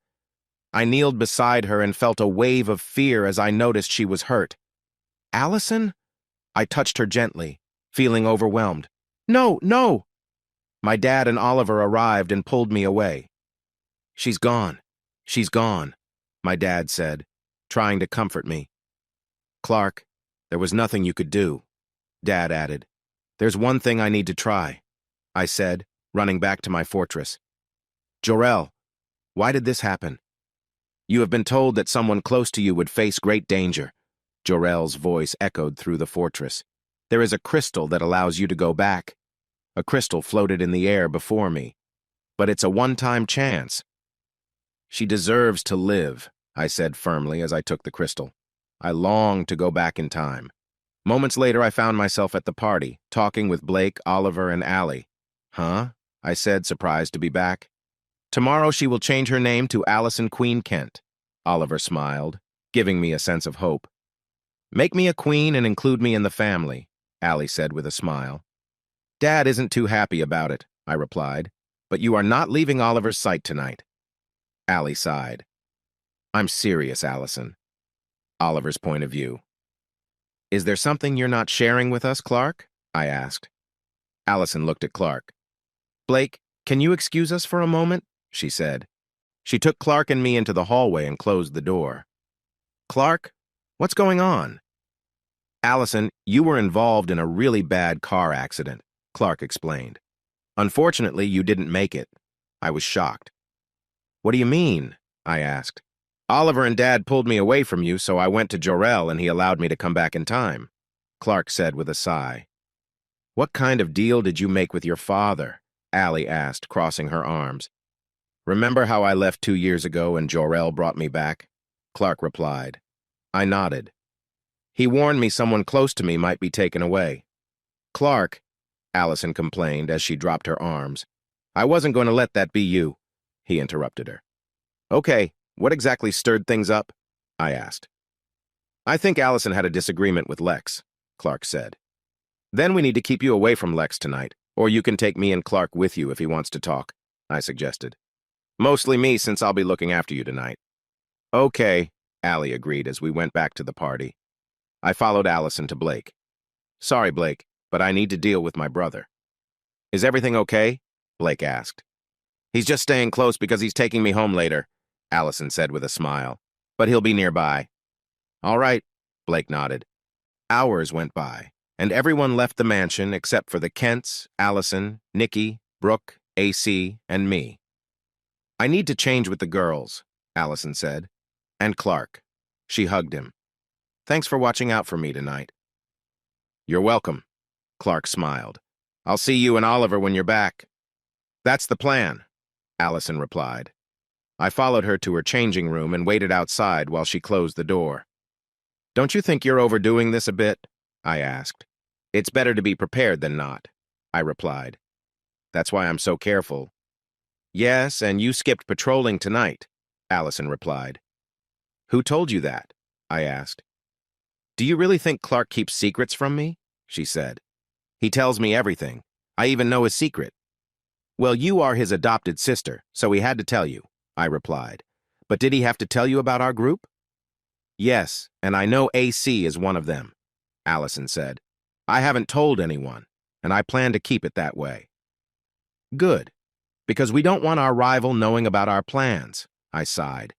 I kneeled beside her and felt a wave of fear as I noticed she was hurt. Allison? I touched her gently, feeling overwhelmed. No, no! My dad and Oliver arrived and pulled me away. She's gone. She's gone, my dad said, trying to comfort me. Clark, there was nothing you could do, Dad added. There's one thing I need to try, I said, running back to my fortress. Jor-El, why did this happen? You have been told that someone close to you would face great danger. Jor-El's voice echoed through the fortress. There is a crystal that allows you to go back. A crystal floated in the air before me. But it's a one-time chance. She deserves to live, I said firmly as I took the crystal. I longed to go back in time. Moments later, I found myself at the party, talking with Blake, Oliver, and Allie. Huh? I said, surprised to be back. Tomorrow she will change her name to Allison Queen Kent. Oliver smiled, giving me a sense of hope. Make me a queen and include me in the family, Allie said with a smile. Dad isn't too happy about it, I replied, but you are not leaving Oliver's sight tonight. Allie sighed. I'm serious, Allison. Oliver's point of view. Is there something you're not sharing with us, Clark? I asked. Allison looked at Clark. Blake, can you excuse us for a moment? She said. She took Clark and me into the hallway and closed the door. Clark, what's going on? Allison, you were involved in a really bad car accident, Clark explained. Unfortunately, you didn't make it. I was shocked. What do you mean? I asked. Oliver and Dad pulled me away from you, so I went to Jor-El and he allowed me to come back in time, Clark said with a sigh. What kind of deal did you make with your father? Allie asked, crossing her arms. Remember how I left 2 years ago and Jor-El brought me back? Clark replied. I nodded. He warned me someone close to me might be taken away. Clark, Allison complained as she dropped her arms. I wasn't going to let that be you, he interrupted her. Okay, what exactly stirred things up? I asked. I think Allison had a disagreement with Lex, Clark said. Then we need to keep you away from Lex tonight, or you can take me and Clark with you if he wants to talk, I suggested. Mostly me, since I'll be looking after you tonight. Okay, Allie agreed as we went back to the party. I followed Allison to Blake. Sorry, Blake, but I need to deal with my brother. Is everything okay? Blake asked. He's just staying close because he's taking me home later, Allison said with a smile. But he'll be nearby. All right, Blake nodded. Hours went by, and everyone left the mansion except for the Kents, Allison, Nikki, Brooke, AC, and me. I need to change with the girls, Allison said. And Clark. She hugged him. Thanks for watching out for me tonight. You're welcome, Clark smiled. I'll see you and Oliver when you're back. That's the plan, Allison replied. I followed her to her changing room and waited outside while she closed the door. Don't you think you're overdoing this a bit? I asked. It's better to be prepared than not, I replied. That's why I'm so careful. Yes, and you skipped patrolling tonight, Allison replied. Who told you that? I asked. Do you really think Clark keeps secrets from me? She said. He tells me everything. I even know his secret. Well, you are his adopted sister, so he had to tell you, I replied. But did he have to tell you about our group? Yes, and I know AC is one of them, Allison said. I haven't told anyone, and I plan to keep it that way. Good, because we don't want our rival knowing about our plans, I sighed.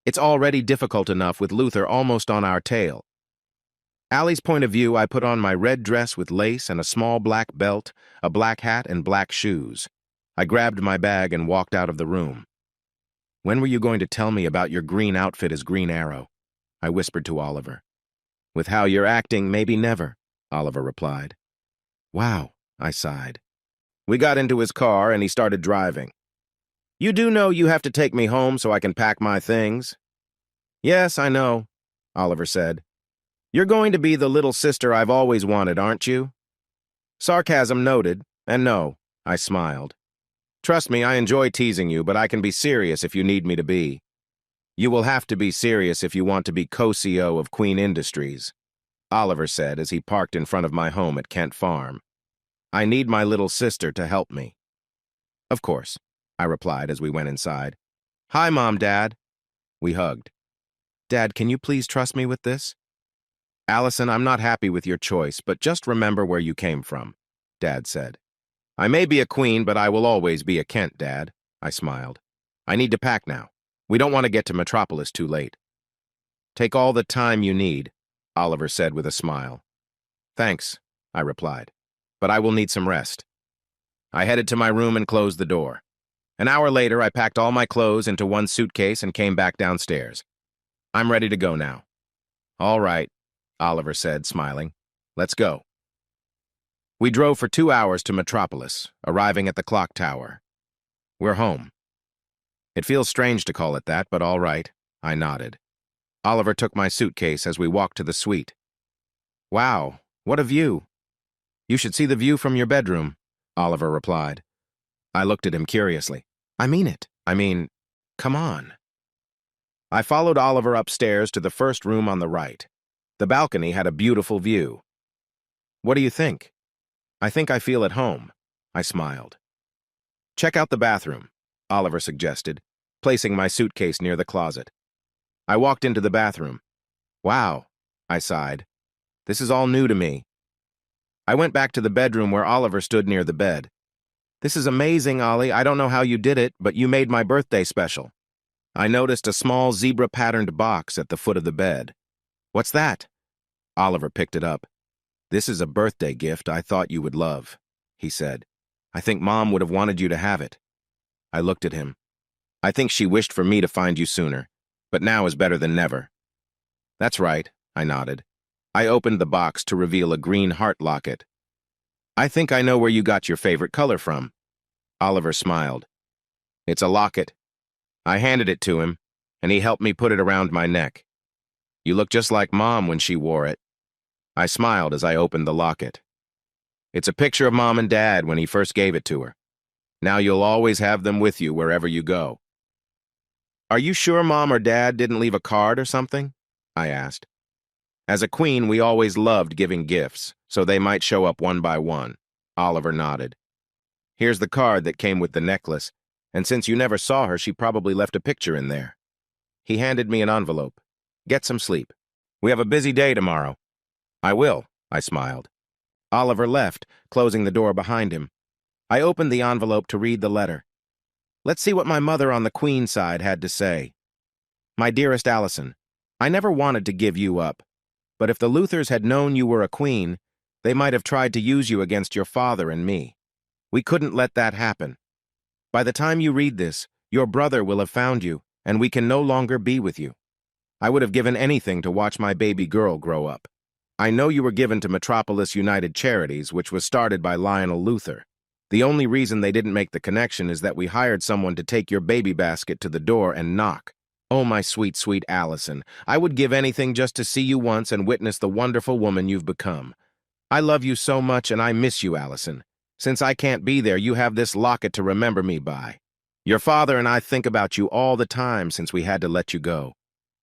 It's already difficult enough with Luther almost on our tail. Allie's point of view, I put on my red dress with lace and a small black belt, a black hat, and black shoes. I grabbed my bag and walked out of the room. When were you going to tell me about your green outfit as Green Arrow? I whispered to Oliver. With how you're acting, maybe never, Oliver replied. Wow, I sighed. We got into his car and he started driving. You do know you have to take me home so I can pack my things? Yes, I know, Oliver said. You're going to be the little sister I've always wanted, aren't you? Sarcasm noted, and no, I smiled. Trust me, I enjoy teasing you, but I can be serious if you need me to be. You will have to be serious if you want to be co-CEO of Queen Industries, Oliver said as he parked in front of my home at Kent Farm. I need my little sister to help me. Of course, I replied as we went inside. Hi, Mom, Dad. We hugged. Dad, can you please trust me with this? Allison, I'm not happy with your choice, but just remember where you came from, Dad said. I may be a queen, but I will always be a Kent, Dad, I smiled. I need to pack now. We don't want to get to Metropolis too late. Take all the time you need, Oliver said with a smile. Thanks, I replied, but I will need some rest. I headed to my room and closed the door. An hour later, I packed all my clothes into one suitcase and came back downstairs. I'm ready to go now. All right, Oliver said, smiling. Let's go. We drove for 2 hours to Metropolis, arriving at the clock tower. We're home. It feels strange to call it that, but all right, I nodded. Oliver took my suitcase as we walked to the suite. Wow, what a view. You should see the view from your bedroom, Oliver replied. I looked at him curiously. I mean it. Come on. I followed Oliver upstairs to the first room on the right. The balcony had a beautiful view. What do you think? I think I feel at home. I smiled. Check out the bathroom, Oliver suggested, placing my suitcase near the closet. I walked into the bathroom. Wow, I sighed. This is all new to me. I went back to the bedroom where Oliver stood near the bed. This is amazing, Ollie. I don't know how you did it, but you made my birthday special. I noticed a small zebra-patterned box at the foot of the bed. What's that? Oliver picked it up. This is a birthday gift I thought you would love, he said. I think Mom would have wanted you to have it. I looked at him. I think she wished for me to find you sooner, but now is better than never. That's right, I nodded. I opened the box to reveal a green heart locket. I think I know where you got your favorite color from. Oliver smiled. It's a locket. I handed it to him, and he helped me put it around my neck. You look just like Mom when she wore it. I smiled as I opened the locket. It's a picture of Mom and Dad when he first gave it to her. Now you'll always have them with you wherever you go. Are you sure Mom or Dad didn't leave a card or something? I asked. As a queen, we always loved giving gifts, so they might show up one by one. Oliver nodded. Here's the card that came with the necklace, and since you never saw her, she probably left a picture in there. He handed me an envelope. Get some sleep. We have a busy day tomorrow. I will, I smiled. Oliver left, closing the door behind him. I opened the envelope to read the letter. Let's see what my mother on the Queen side had to say. My dearest Allison, I never wanted to give you up, but if the Luthers had known you were a queen, they might have tried to use you against your father and me. We couldn't let that happen. By the time you read this, your brother will have found you, and we can no longer be with you. I would have given anything to watch my baby girl grow up. I know you were given to Metropolis United Charities, which was started by Lionel Luther. The only reason they didn't make the connection is that we hired someone to take your baby basket to the door and knock. Oh, my sweet, sweet Allison, I would give anything just to see you once and witness the wonderful woman you've become. I love you so much and I miss you, Allison. Since I can't be there, you have this locket to remember me by. Your father and I think about you all the time since we had to let you go.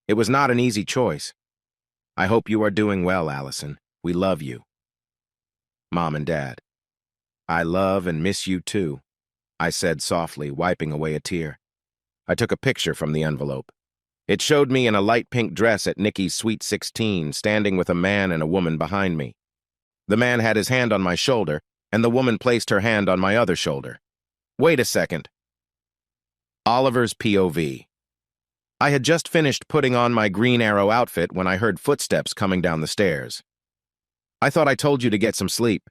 It was not an easy choice. I hope you are doing well, Allison. We love you. Mom and Dad. I love and miss you too, I said softly, wiping away a tear. I took a picture from the envelope. It showed me in a light pink dress at Nikki's Sweet 16, standing with a man and a woman behind me. The man had his hand on my shoulder, and the woman placed her hand on my other shoulder. Wait a second. Oliver's POV. I had just finished putting on my Green Arrow outfit when I heard footsteps coming down the stairs. I thought I told you to get some sleep,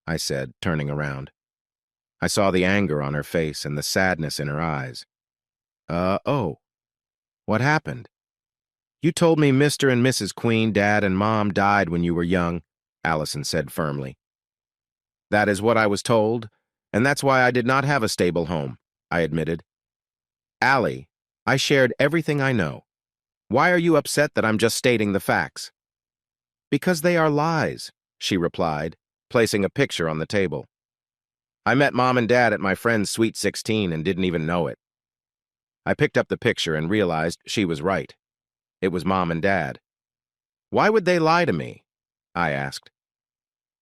I said, turning around. I saw the anger on her face and the sadness in her eyes. Oh. What happened? You told me Mr. and Mrs. Queen, Dad, and Mom died when you were young, Allison said firmly. That is what I was told, and that's why I did not have a stable home, I admitted. Allie, I shared everything I know. Why are you upset that I'm just stating the facts? Because they are lies, she replied, placing a picture on the table. I met Mom and Dad at my friend's Sweet 16 and didn't even know it. I picked up the picture and realized she was right. It was Mom and Dad. Why would they lie to me? I asked.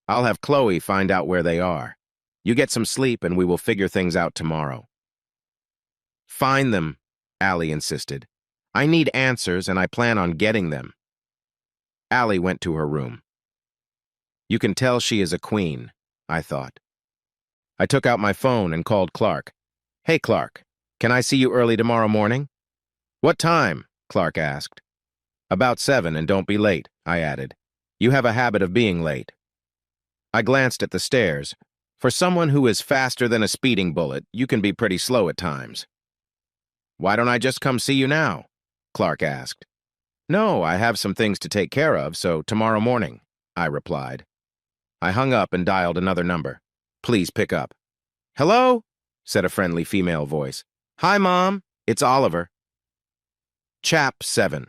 I'll have Chloe find out where they are. You get some sleep and we will figure things out tomorrow. Find them, Allie insisted. I need answers and I plan on getting them. Allie went to her room. You can tell she is a queen, I thought. I took out my phone and called Clark. Hey, Clark, can I see you early tomorrow morning? What time? Clark asked. About 7 and don't be late, I added. You have a habit of being late. I glanced at the stairs. For someone who is faster than a speeding bullet, you can be pretty slow at times. Why don't I just come see you now? Clark asked. No, I have some things to take care of, so tomorrow morning, I replied. I hung up and dialed another number. Please pick up. Hello? Said a friendly female voice. Hi, Mom. It's Oliver. Chap 7.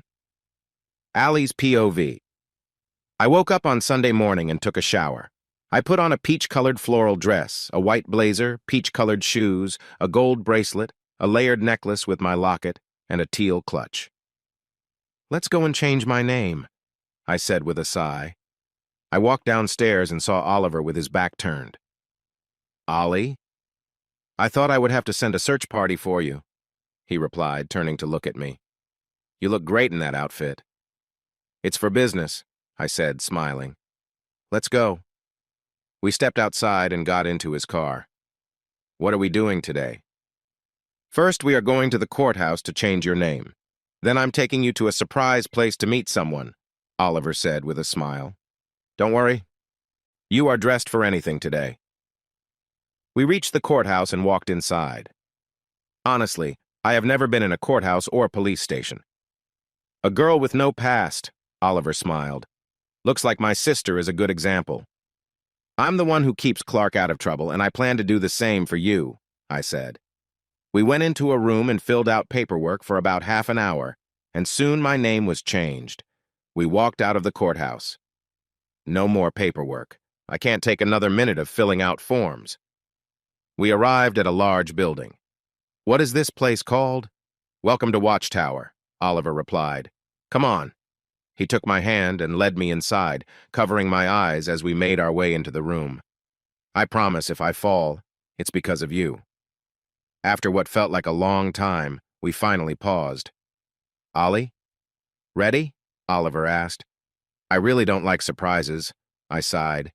Allie's POV. I woke up on Sunday morning and took a shower. I put on a peach-colored floral dress, a white blazer, peach-colored shoes, a gold bracelet, a layered necklace with my locket, and a teal clutch. Let's go and change my name, I said with a sigh. I walked downstairs and saw Oliver with his back turned. Ollie? I thought I would have to send a search party for you, he replied, turning to look at me. You look great in that outfit. It's for business, I said, smiling. Let's go. We stepped outside and got into his car. What are we doing today? First, we are going to the courthouse to change your name. Then I'm taking you to a surprise place to meet someone, Oliver said with a smile. Don't worry. You are dressed for anything today. We reached the courthouse and walked inside. Honestly, I have never been in a courthouse or police station. A girl with no past, Oliver smiled. Looks like my sister is a good example. I'm the one who keeps Clark out of trouble, and I plan to do the same for you, I said. We went into a room and filled out paperwork for about half an hour, and soon my name was changed. We walked out of the courthouse. No more paperwork. I can't take another minute of filling out forms. We arrived at a large building. What is this place called? Welcome to Watchtower, Oliver replied. Come on. He took my hand and led me inside, covering my eyes as we made our way into the room. I promise if I fall, it's because of you. After what felt like a long time, we finally paused. Ollie? Ready? Oliver asked. I really don't like surprises, I sighed.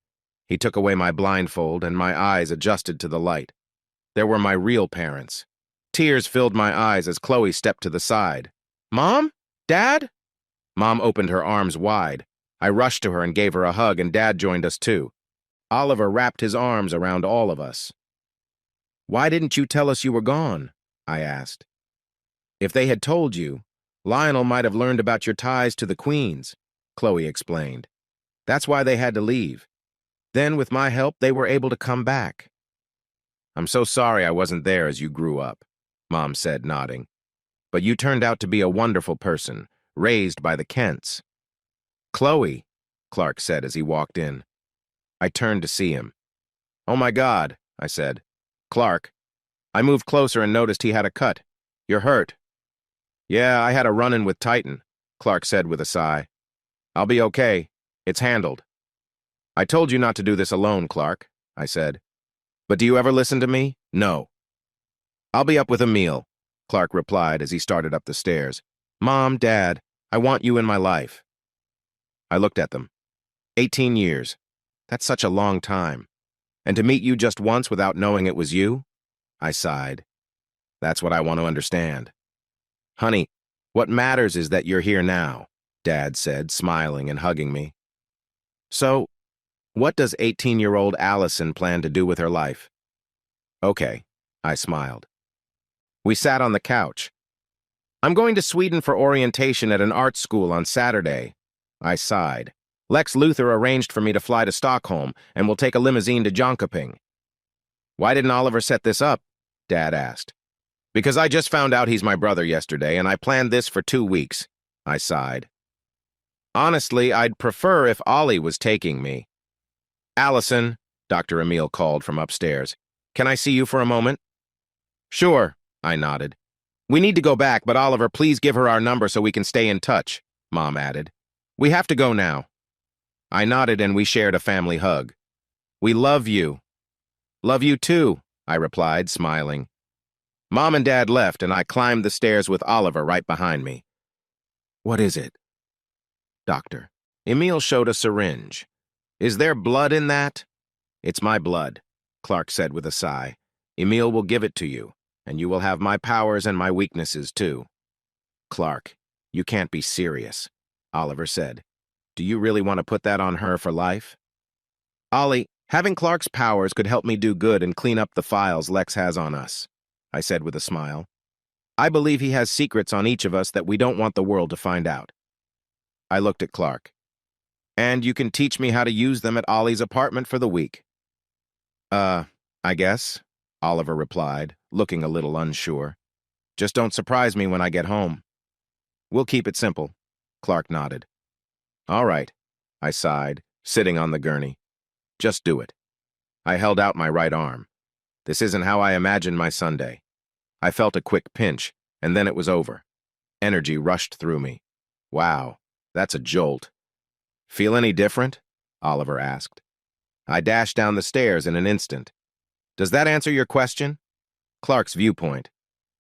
He took away my blindfold and my eyes adjusted to the light. There were my real parents. Tears filled my eyes as Chloe stepped to the side. Mom? Dad? Mom opened her arms wide. I rushed to her and gave her a hug, and Dad joined us too. Oliver wrapped his arms around all of us. Why didn't you tell us you were gone? I asked. If they had told you, Lionel might have learned about your ties to the Queens, Chloe explained. That's why they had to leave. Then, with my help, they were able to come back. I'm so sorry I wasn't there as you grew up, Mom said, nodding. But you turned out to be a wonderful person, raised by the Kents. Chloe, Clark said as he walked in. I turned to see him. Oh my God, I said. Clark. I moved closer and noticed he had a cut. You're hurt. Yeah, I had a run-in with Titan, Clark said with a sigh. I'll be okay. It's handled. I told you not to do this alone, Clark, I said. But do you ever listen to me? No. I'll be up with a meal, Clark replied as he started up the stairs. Mom, Dad, I want you in my life. I looked at them. 18 years. That's such a long time. And to meet you just once without knowing it was you? I sighed. That's what I want to understand. Honey, what matters is that you're here now, Dad said, smiling and hugging me. So, what does 18-year-old Allison plan to do with her life? Okay, I smiled. We sat on the couch. I'm going to Sweden for orientation at an art school on Saturday. I sighed. Lex Luthor arranged for me to fly to Stockholm, and we'll take a limousine to Jönköping. Why didn't Oliver set this up? Dad asked. Because I just found out he's my brother yesterday, and I planned this for 2 weeks. I sighed. Honestly, I'd prefer if Ollie was taking me. Allison, Dr. Emil called from upstairs. Can I see you for a moment? Sure, I nodded. We need to go back, but Oliver, please give her our number so we can stay in touch, Mom added. We have to go now. I nodded and we shared a family hug. We love you. Love you too, I replied, smiling. Mom and Dad left and I climbed the stairs with Oliver right behind me. What is it? Doctor. Emil showed a syringe. Is there blood in that? It's my blood, Clark said with a sigh. Emil will give it to you, and you will have my powers and my weaknesses too. Clark, you can't be serious, Oliver said. Do you really want to put that on her for life? Ollie, Having Clark's powers could help me do good and clean up the files Lex has on us, I said with a smile. I believe he has secrets on each of us that we don't want the world to find out. I looked at Clark. And you can teach me how to use them at Ollie's apartment for the week. I guess, Oliver replied, looking a little unsure. Just don't surprise me when I get home. We'll keep it simple, Clark nodded. All right, I sighed, sitting on the gurney. Just do it. I held out my right arm. This isn't how I imagined my Sunday. I felt a quick pinch, and then it was over. Energy rushed through me. Wow, that's a jolt. Feel any different? Oliver asked. I dashed down the stairs in an instant. Does that answer your question? Clark's viewpoint.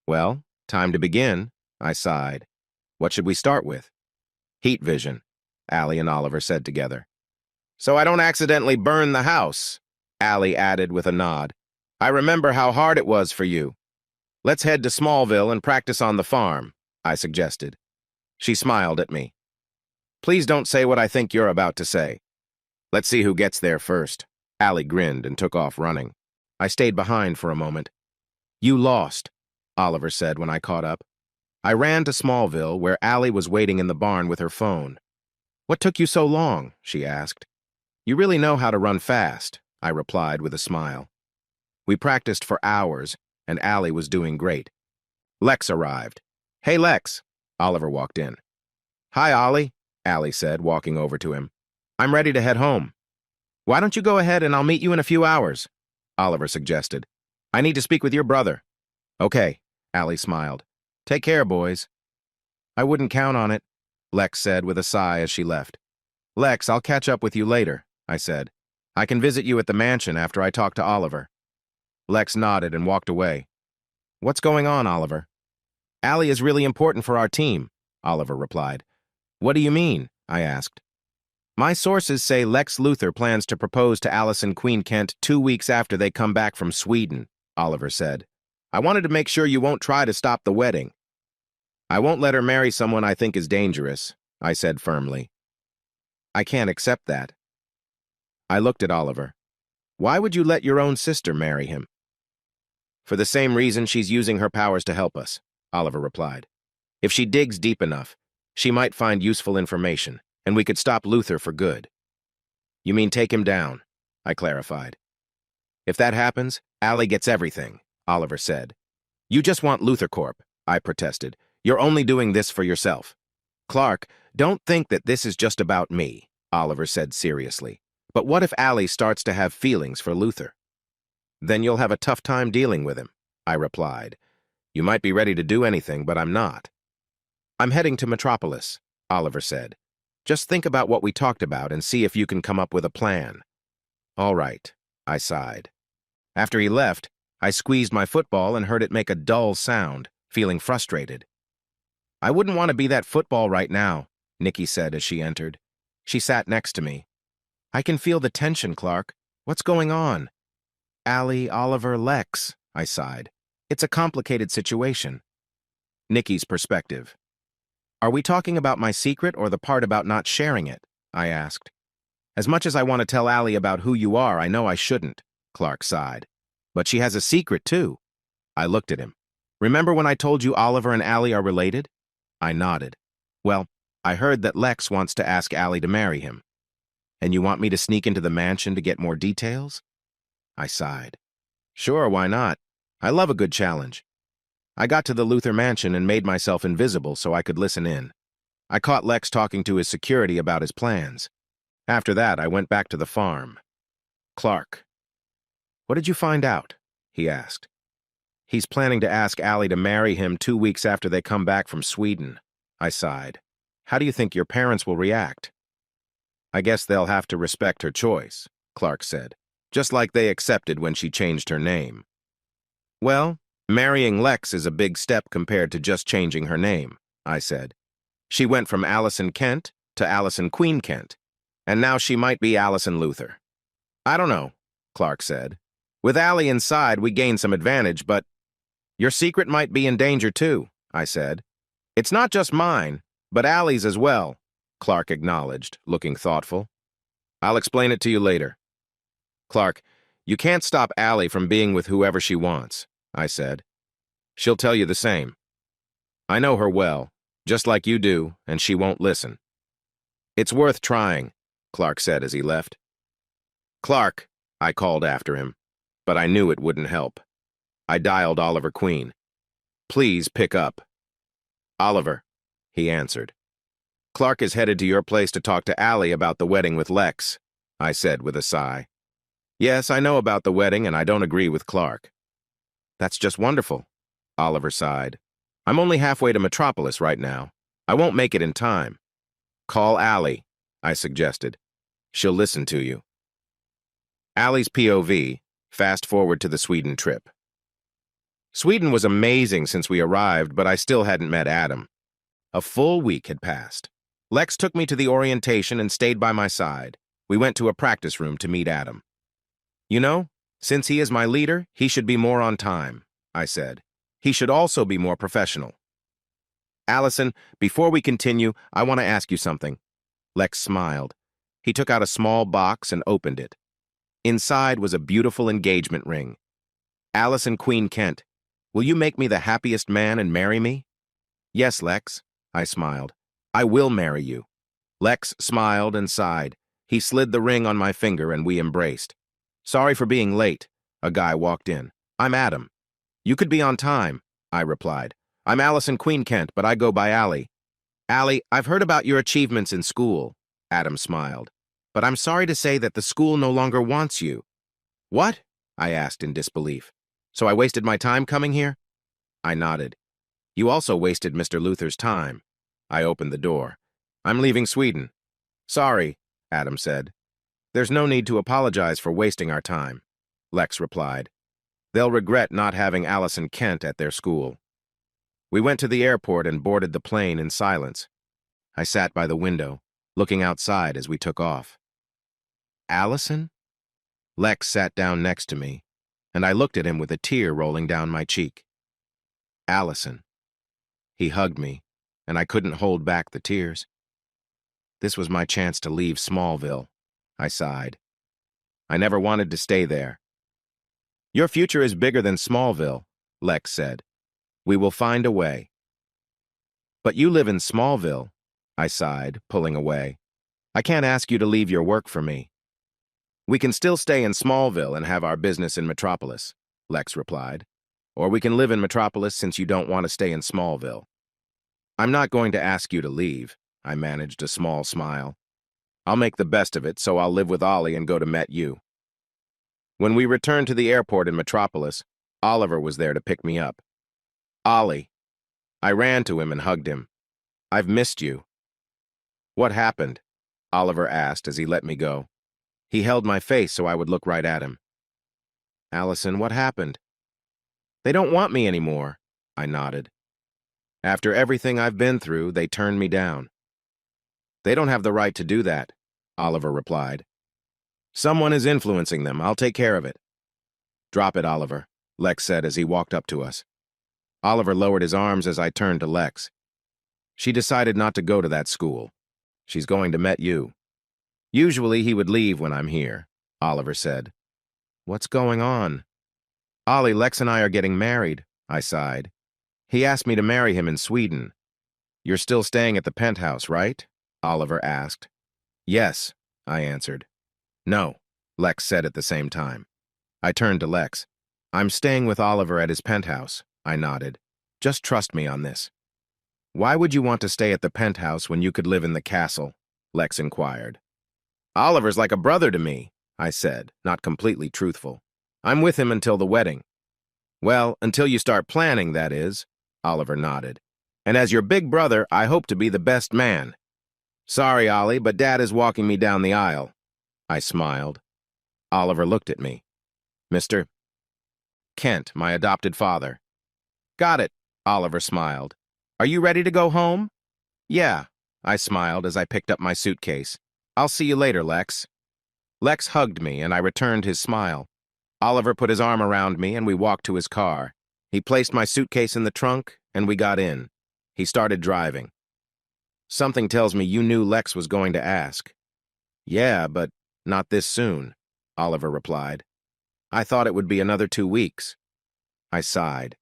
Well, time to begin, I sighed. What should we start with? Heat vision, Allie and Oliver said together. So I don't accidentally burn the house, Allie added with a nod. I remember how hard it was for you. Let's head to Smallville and practice on the farm, I suggested. She smiled at me. Please don't say what I think you're about to say. Let's see who gets there first. Allie grinned and took off running. I stayed behind for a moment. You lost, Oliver said when I caught up. I ran to Smallville, where Allie was waiting in the barn with her phone. What took you so long? She asked. You really know how to run fast, I replied with a smile. We practiced for hours, and Allie was doing great. Lex arrived. Hey, Lex. Oliver walked in. Hi, Ollie, Allie said, walking over to him. I'm ready to head home. Why don't you go ahead and I'll meet you in a few hours? Oliver suggested. I need to speak with your brother. Okay, Allie smiled. Take care, boys. I wouldn't count on it, Lex said with a sigh as she left. Lex, I'll catch up with you later, I said. I can visit you at the mansion after I talk to Oliver. Lex nodded and walked away. What's going on, Oliver? Allie is really important for our team, Oliver replied. What do you mean? I asked. My sources say Lex Luthor plans to propose to Allison Queen Kent 2 weeks after they come back from Sweden, Oliver said. I wanted to make sure you won't try to stop the wedding. I won't let her marry someone I think is dangerous, I said firmly. I can't accept that. I looked at Oliver. Why would you let your own sister marry him? For the same reason she's using her powers to help us, Oliver replied. If she digs deep enough, she might find useful information, and we could stop Luthor for good. You mean take him down, I clarified. If that happens, Allie gets everything, Oliver said. You just want Luthor Corp, I protested. You're only doing this for yourself. Clark, don't think that this is just about me, Oliver said seriously. But what if Allie starts to have feelings for Luthor? Then you'll have a tough time dealing with him, I replied. You might be ready to do anything, but I'm not. I'm heading to Metropolis, Oliver said. Just think about what we talked about and see if you can come up with a plan. All right, I sighed. After he left, I squeezed my football and heard it make a dull sound, feeling frustrated. I wouldn't want to be that football right now, Nikki said as she entered. She sat next to me. I can feel the tension, Clark. What's going on? Allie, Oliver, Lex, I sighed. It's a complicated situation. Nikki's perspective. Are we talking about my secret or the part about not sharing it? I asked. As much as I want to tell Allie about who you are, I know I shouldn't, Clark sighed. But she has a secret, too. I looked at him. Remember when I told you Oliver and Allie are related? I nodded. Well, I heard that Lex wants to ask Allie to marry him. And you want me to sneak into the mansion to get more details? I sighed. Sure, why not? I love a good challenge. I got to the Luthor mansion and made myself invisible so I could listen in. I caught Lex talking to his security about his plans. After that, I went back to the farm. Clark. What did you find out? He asked. He's planning to ask Allie to marry him 2 weeks after they come back from Sweden. I sighed. How do you think your parents will react? I guess they'll have to respect her choice, Clark said, just like they accepted when she changed her name. Well, marrying Lex is a big step compared to just changing her name, I said. She went from Allison Kent to Allison Queen Kent, and now she might be Allison Luthor. I don't know, Clark said. With Allie inside, we gain some advantage, but your secret might be in danger too, I said. It's not just mine, but Allie's as well, Clark acknowledged, looking thoughtful. I'll explain it to you later. Clark, you can't stop Allie from being with whoever she wants, I said. She'll tell you the same. I know her well, just like you do, and she won't listen. It's worth trying, Clark said as he left. Clark, I called after him, but I knew it wouldn't help. I dialed Oliver Queen. Please pick up. Oliver, he answered. Clark is headed to your place to talk to Allie about the wedding with Lex, I said with a sigh. Yes, I know about the wedding, and I don't agree with Clark. That's just wonderful, Oliver sighed. I'm only halfway to Metropolis right now. I won't make it in time. Call Allie, I suggested. She'll listen to you. Allie's POV, fast forward to the Sweden trip. Sweden was amazing since we arrived, but I still hadn't met Adam. A full week had passed. Lex took me to the orientation and stayed by my side. We went to a practice room to meet Adam. You know, since he is my leader, he should be more on time, I said. He should also be more professional. Allison, before we continue, I want to ask you something. Lex smiled. He took out a small box and opened it. Inside was a beautiful engagement ring. Allison Queen Kent, will you make me the happiest man and marry me? Yes, Lex, I smiled. I will marry you. Lex smiled and sighed. He slid the ring on my finger and we embraced. Sorry for being late, a guy walked in. I'm Adam. You could be on time, I replied. I'm Allison Queen Kent, but I go by Allie. Allie, I've heard about your achievements in school, Adam smiled. But I'm sorry to say that the school no longer wants you. What? I asked in disbelief. So I wasted my time coming here? I nodded. You also wasted Mr. Luther's time. I opened the door. I'm leaving Sweden. Sorry, Adam said. There's no need to apologize for wasting our time, Lex replied. They'll regret not having Allison Kent at their school. We went to the airport and boarded the plane in silence. I sat by the window, looking outside as we took off. Allison? Lex sat down next to me, and I looked at him with a tear rolling down my cheek. Allison. He hugged me, and I couldn't hold back the tears. This was my chance to leave Smallville, I sighed. I never wanted to stay there. Your future is bigger than Smallville, Lex said. We will find a way. But you live in Smallville, I sighed, pulling away. I can't ask you to leave your work for me. We can still stay in Smallville and have our business in Metropolis, Lex replied. Or we can live in Metropolis since you don't want to stay in Smallville. I'm not going to ask you to leave, I managed a small smile. I'll make the best of it, so I'll live with Ollie and go to Met U. When we returned to the airport in Metropolis, Oliver was there to pick me up. Ollie. I ran to him and hugged him. I've missed you. What happened? Oliver asked as he let me go. He held my face so I would look right at him. Allison, what happened? They don't want me anymore, I nodded. After everything I've been through, they turned me down. They don't have the right to do that, Oliver replied. Someone is influencing them. I'll take care of it. Drop it, Oliver, Lex said as he walked up to us. Oliver lowered his arms as I turned to Lex. She decided not to go to that school. She's going to Met U. Usually he would leave when I'm here, Oliver said. What's going on? Ollie, Lex and I are getting married, I sighed. He asked me to marry him in Sweden. You're still staying at the penthouse, right? Oliver asked. Yes, I answered. No, Lex said at the same time. I turned to Lex. I'm staying with Oliver at his penthouse, I nodded. Just trust me on this. Why would you want to stay at the penthouse when you could live in the castle? Lex inquired. Oliver's like a brother to me, I said, not completely truthful. I'm with him until the wedding. Well, until you start planning, that is, Oliver nodded. And as your big brother, I hope to be the best man. Sorry, Ollie, but Dad is walking me down the aisle. I smiled. Oliver looked at me. Mr. Kent, my adopted father. Got it, Oliver smiled. Are you ready to go home? Yeah, I smiled as I picked up my suitcase. I'll see you later, Lex. Lex hugged me, and I returned his smile. Oliver put his arm around me, and we walked to his car. He placed my suitcase in the trunk, and we got in. He started driving. Something tells me you knew Lex was going to ask. Yeah, but not this soon. Oliver replied. I thought it would be another 2 weeks. I sighed.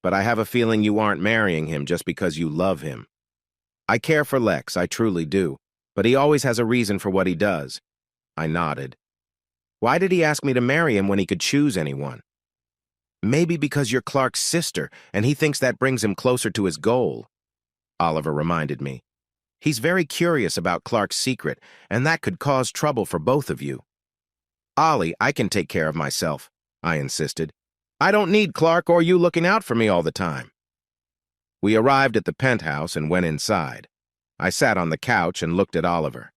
But I have a feeling you aren't marrying him just because you love him. I care for Lex, I truly do, but he always has a reason for what he does. I nodded. Why did he ask me to marry him when he could choose anyone? Maybe because you're Clark's sister, and he thinks that brings him closer to his goal, Oliver reminded me. He's very curious about Clark's secret, and that could cause trouble for both of you. Ollie, I can take care of myself, I insisted. I don't need Clark or you looking out for me all the time. We arrived at the penthouse and went inside. I sat on the couch and looked at Oliver.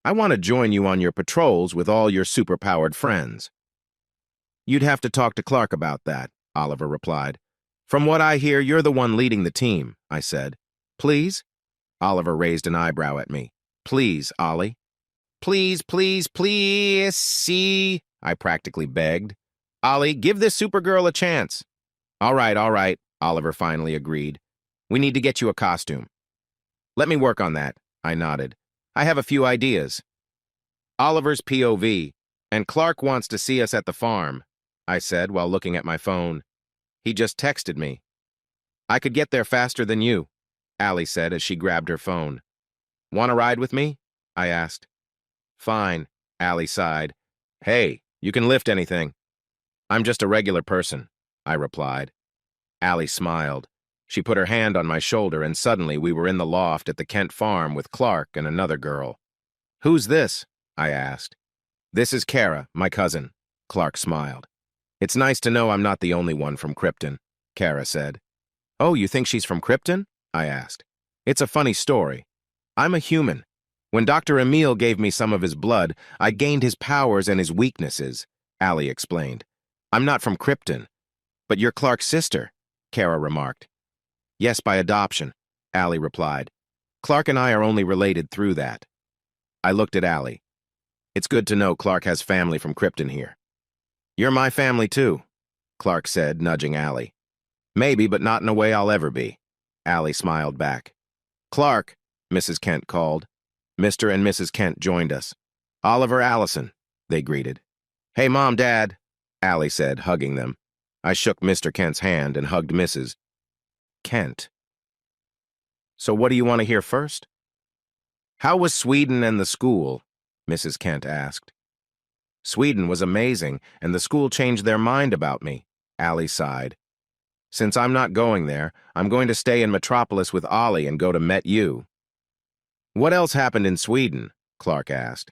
I want to join you on your patrols with all your superpowered friends. You'd have to talk to Clark about that, Oliver replied. From what I hear, you're the one leading the team, I said. Please? Oliver raised an eyebrow at me. Please, Ollie. Please, please, please, see, I practically begged. Ollie, give this Supergirl a chance. All right, Oliver finally agreed. We need to get you a costume. Let me work on that, I nodded. I have a few ideas. Oliver's POV, and Clark wants to see us at the farm, I said while looking at my phone. He just texted me. I could get there faster than you, Allie said as she grabbed her phone. Want to ride with me? I asked. Fine, Allie sighed. Hey, you can lift anything. I'm just a regular person, I replied. Allie smiled. She put her hand on my shoulder and suddenly we were in the loft at the Kent farm with Clark and another girl. Who's this? I asked. This is Kara, my cousin, Clark smiled. It's nice to know I'm not the only one from Krypton, Kara said. Oh, you think she's from Krypton? I asked. It's a funny story. I'm a human. When Dr. Emil gave me some of his blood, I gained his powers and his weaknesses, Allie explained. I'm not from Krypton. But you're Clark's sister, Kara remarked. Yes, by adoption, Allie replied. Clark and I are only related through that. I looked at Allie. It's good to know Clark has family from Krypton here. You're my family too, Clark said, nudging Allie. Maybe, but not in a way I'll ever be. Allie smiled back. Clark, Mrs. Kent called. Mr. and Mrs. Kent joined us. Oliver, Allison, they greeted. Hey, Mom, Dad, Allie said, hugging them. I shook Mr. Kent's hand and hugged Mrs. Kent. So what do you want to hear first? How was Sweden and the school? Mrs. Kent asked. Sweden was amazing, and the school changed their mind about me, Allie sighed. Since I'm not going there, I'm going to stay in Metropolis with Ollie and go to Met U. What else happened in Sweden? Clark asked.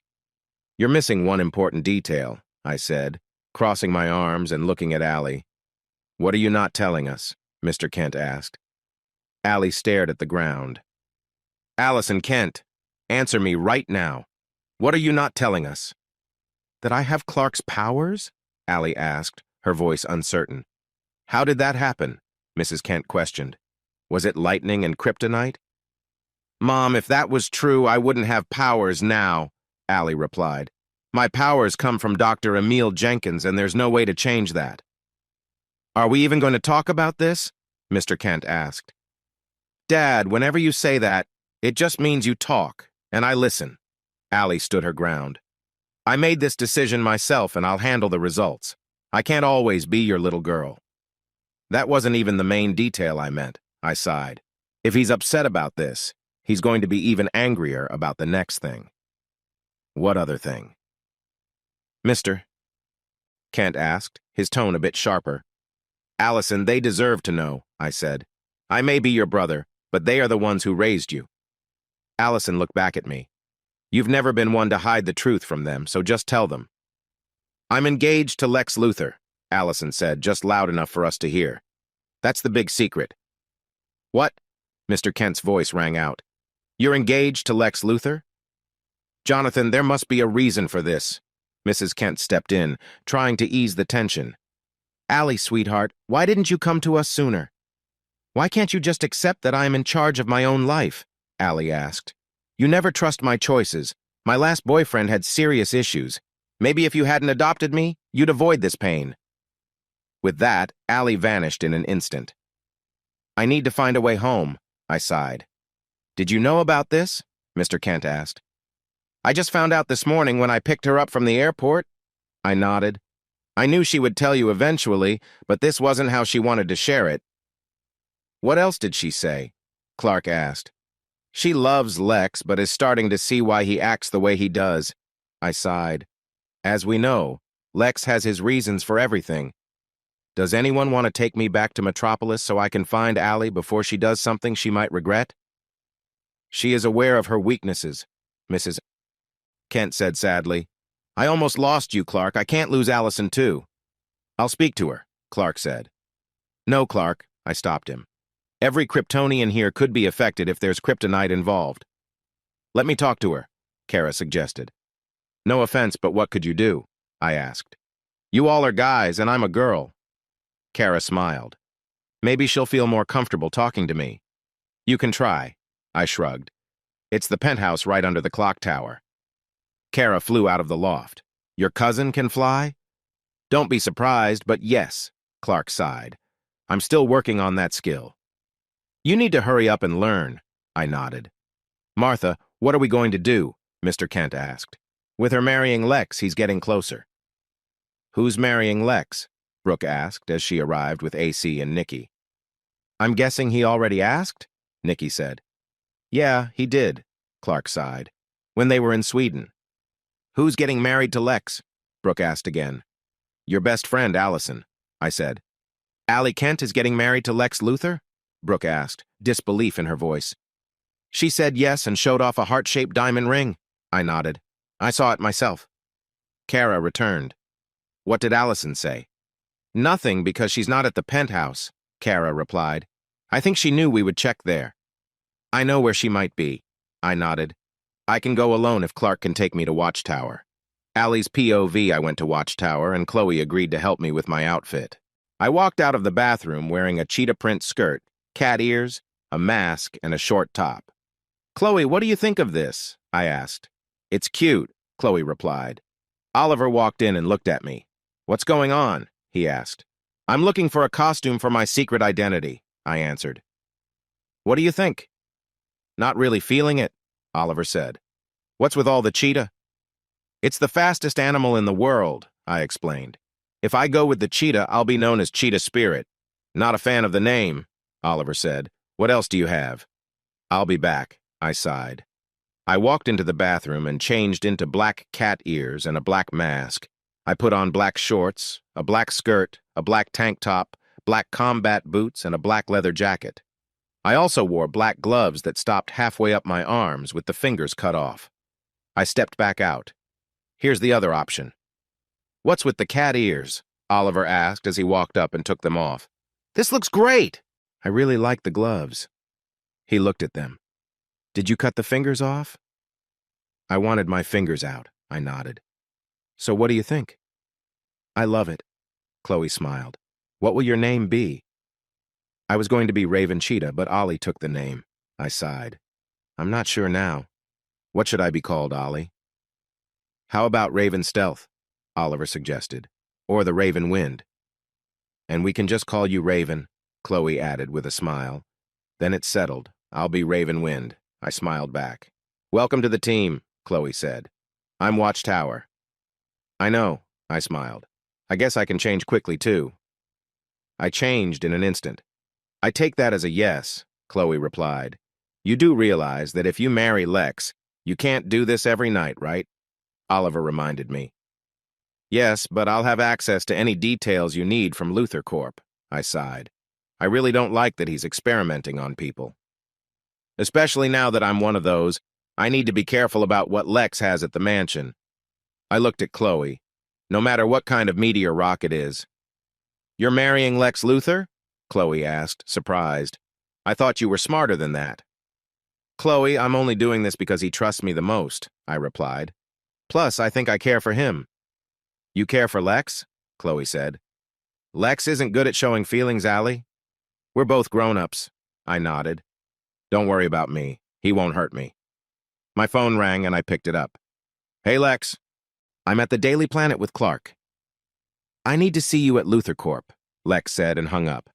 You're missing one important detail, I said, crossing my arms and looking at Allie. What are you not telling us? Mr. Kent asked. Allie stared at the ground. Allison Kent, answer me right now. What are you not telling us? That I have Clark's powers? Allie asked, her voice uncertain. How did that happen? Mrs. Kent questioned. Was it lightning and kryptonite? Mom, if that was true, I wouldn't have powers now, Allie replied. My powers come from Dr. Emil Jenkins, and there's no way to change that. Are we even going to talk about this? Mr. Kent asked. Dad, whenever you say that, it just means you talk, and I listen. Allie stood her ground. I made this decision myself, and I'll handle the results. I can't always be your little girl. That wasn't even the main detail I meant, I sighed. If he's upset about this, he's going to be even angrier about the next thing. What other thing? Mister? Kent asked, his tone a bit sharper. Allison, they deserve to know, I said. I may be your brother, but they are the ones who raised you. Allison looked back at me. You've never been one to hide the truth from them, so just tell them. I'm engaged to Lex Luthor, Allison said, just loud enough for us to hear. That's the big secret. What? Mr. Kent's voice rang out. You're engaged to Lex Luthor? Jonathan, there must be a reason for this. Mrs. Kent stepped in, trying to ease the tension. Allie, sweetheart, why didn't you come to us sooner? Why can't you just accept that I am in charge of my own life? Allie asked. You never trust my choices. My last boyfriend had serious issues. Maybe if you hadn't adopted me, you'd avoid this pain. With that, Allie vanished in an instant. I need to find a way home, I sighed. Did you know about this? Mr. Kent asked. I just found out this morning when I picked her up from the airport. I nodded. I knew she would tell you eventually, but this wasn't how she wanted to share it. What else did she say? Clark asked. She loves Lex, but is starting to see why he acts the way he does. I sighed. As we know, Lex has his reasons for everything. Does anyone want to take me back to Metropolis so I can find Allie before she does something she might regret? She is aware of her weaknesses, Mrs. Kent said sadly. I almost lost you, Clark. I can't lose Allison, too. I'll speak to her, Clark said. No, Clark, I stopped him. Every Kryptonian here could be affected if there's kryptonite involved. Let me talk to her, Kara suggested. No offense, but what could you do? I asked. You all are guys, and I'm a girl. Kara smiled. Maybe she'll feel more comfortable talking to me. You can try, I shrugged. It's the penthouse right under the clock tower. Kara flew out of the loft. Your cousin can fly? Don't be surprised, but yes, Clark sighed. I'm still working on that skill. You need to hurry up and learn, I nodded. Martha, what are we going to do? Mr. Kent asked. With her marrying Lex, he's getting closer. Who's marrying Lex? Brooke asked as she arrived with AC and Nikki. I'm guessing he already asked? Nikki said. Yeah, he did, Clark sighed. When they were in Sweden. Who's getting married to Lex? Brooke asked again. Your best friend, Allison, I said. Allie Kent is getting married to Lex Luthor? Brooke asked, disbelief in her voice. She said yes and showed off a heart-shaped diamond ring. I nodded. I saw it myself. Kara returned. What did Allison say? Nothing, because she's not at the penthouse, Kara replied. I think she knew we would check there. I know where she might be. I nodded. I can go alone if Clark can take me to Watchtower. Allie's POV I went to Watchtower, and Chloe agreed to help me with my outfit. I walked out of the bathroom wearing a cheetah print skirt, cat ears, a mask, and a short top. Chloe, what do you think of this? I asked. It's cute, Chloe replied. Oliver walked in and looked at me. What's going on? He asked. I'm looking for a costume for my secret identity, I answered. What do you think? Not really feeling it, Oliver said. What's with all the cheetah? It's the fastest animal in the world, I explained. If I go with the cheetah, I'll be known as Cheetah Spirit. Not a fan of the name, Oliver said. What else do you have? I'll be back, I sighed. I walked into the bathroom and changed into black cat ears and a black mask. I put on black shorts, a black skirt, a black tank top, black combat boots, and a black leather jacket. I also wore black gloves that stopped halfway up my arms with the fingers cut off. I stepped back out. Here's the other option. What's with the cat ears? Oliver asked as he walked up and took them off. This looks great! I really like the gloves. He looked at them. Did you cut the fingers off? I wanted my fingers out, I nodded. So what do you think? I love it. Chloe smiled. What will your name be? I was going to be Raven Cheetah, but Ollie took the name. I sighed. I'm not sure now. What should I be called, Ollie? How about Raven Stealth? Oliver suggested. Or the Raven Wind. And we can just call you Raven, Chloe added with a smile. Then it's settled. I'll be Raven Wind. I smiled back. Welcome to the team, Chloe said. I'm Watchtower. I know, I smiled. I guess I can change quickly, too. I changed in an instant. I take that as a yes, Chloe replied. You do realize that if you marry Lex, you can't do this every night, right? Oliver reminded me. Yes, but I'll have access to any details you need from Luthor Corp, I sighed. I really don't like that he's experimenting on people. Especially now that I'm one of those, I need to be careful about what Lex has at the mansion. I looked at Chloe. No matter what kind of meteor rock it is. You're marrying Lex Luthor? Chloe asked, surprised. I thought you were smarter than that. Chloe, I'm only doing this because he trusts me the most, I replied. Plus, I think I care for him. You care for Lex? Chloe said. Lex isn't good at showing feelings, Allie. We're both grown-ups, I nodded. Don't worry about me. He won't hurt me. My phone rang and I picked it up. Hey, Lex. I'm at the Daily Planet with Clark. I need to see you at Luthor Corp, Lex said and hung up.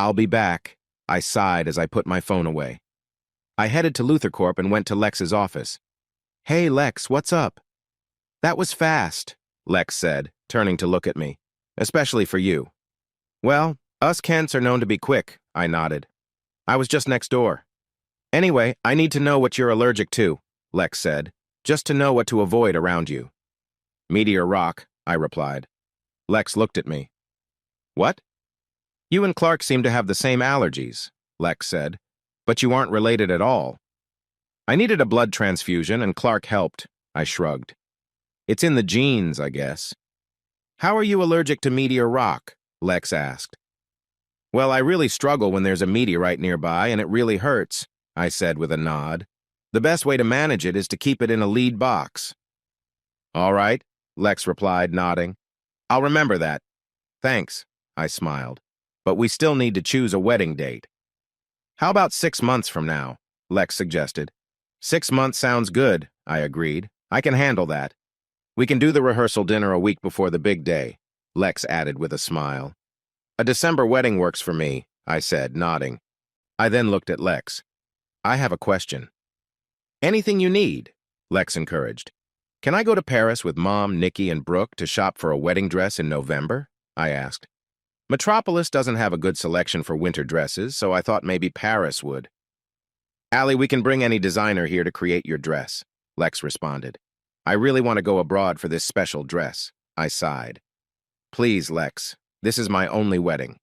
I'll be back, I sighed as I put my phone away. I headed to Luthor Corp and went to Lex's office. Hey, Lex, what's up? That was fast, Lex said, turning to look at me. Especially for you. Well, us Kents are known to be quick, I nodded. I was just next door. Anyway, I need to know what you're allergic to, Lex said, just to know what to avoid around you. Meteor rock, I replied. Lex looked at me. What? You and Clark seem to have the same allergies, Lex said, but you aren't related at all. I needed a blood transfusion and Clark helped, I shrugged. It's in the genes, I guess. How are you allergic to meteor rock? Lex asked. Well, I really struggle when there's a meteorite nearby and it really hurts, I said with a nod. The best way to manage it is to keep it in a lead box. All right, Lex replied, nodding. I'll remember that. Thanks, I smiled. But we still need to choose a wedding date. How about 6 months from now? Lex suggested. 6 months sounds good, I agreed. I can handle that. We can do the rehearsal dinner a week before the big day, Lex added with a smile. A December wedding works for me, I said, nodding. I then looked at Lex. I have a question. Anything you need, Lex encouraged. Can I go to Paris with Mom, Nikki, and Brooke to shop for a wedding dress in November? I asked. Metropolis doesn't have a good selection for winter dresses, so I thought maybe Paris would. Allie, we can bring any designer here to create your dress, Lex responded. I really want to go abroad for this special dress, I sighed. Please, Lex, this is my only wedding.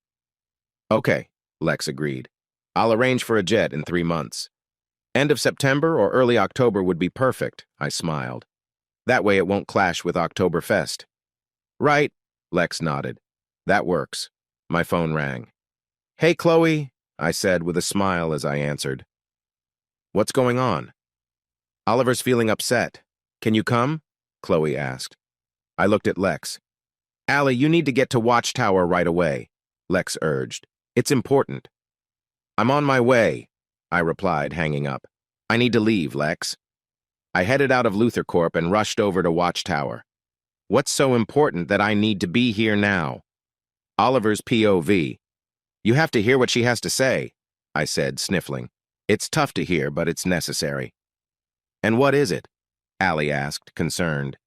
Okay, Lex agreed. I'll arrange for a jet in 3 months. End of September or early October would be perfect, I smiled. That way it won't clash with Oktoberfest. Right, Lex nodded. That works. My phone rang. Hey, Chloe, I said with a smile as I answered. What's going on? Oliver's feeling upset. Can you come? Chloe asked. I looked at Lex. Allie, you need to get to Watchtower right away, Lex urged. It's important. I'm on my way, I replied, hanging up. I need to leave, Lex. I headed out of Luther Corp and rushed over to Watchtower. What's so important that I need to be here now? Oliver's POV. You have to hear what she has to say, I said, sniffling. It's tough to hear, but it's necessary. And what is it? Allie asked, concerned.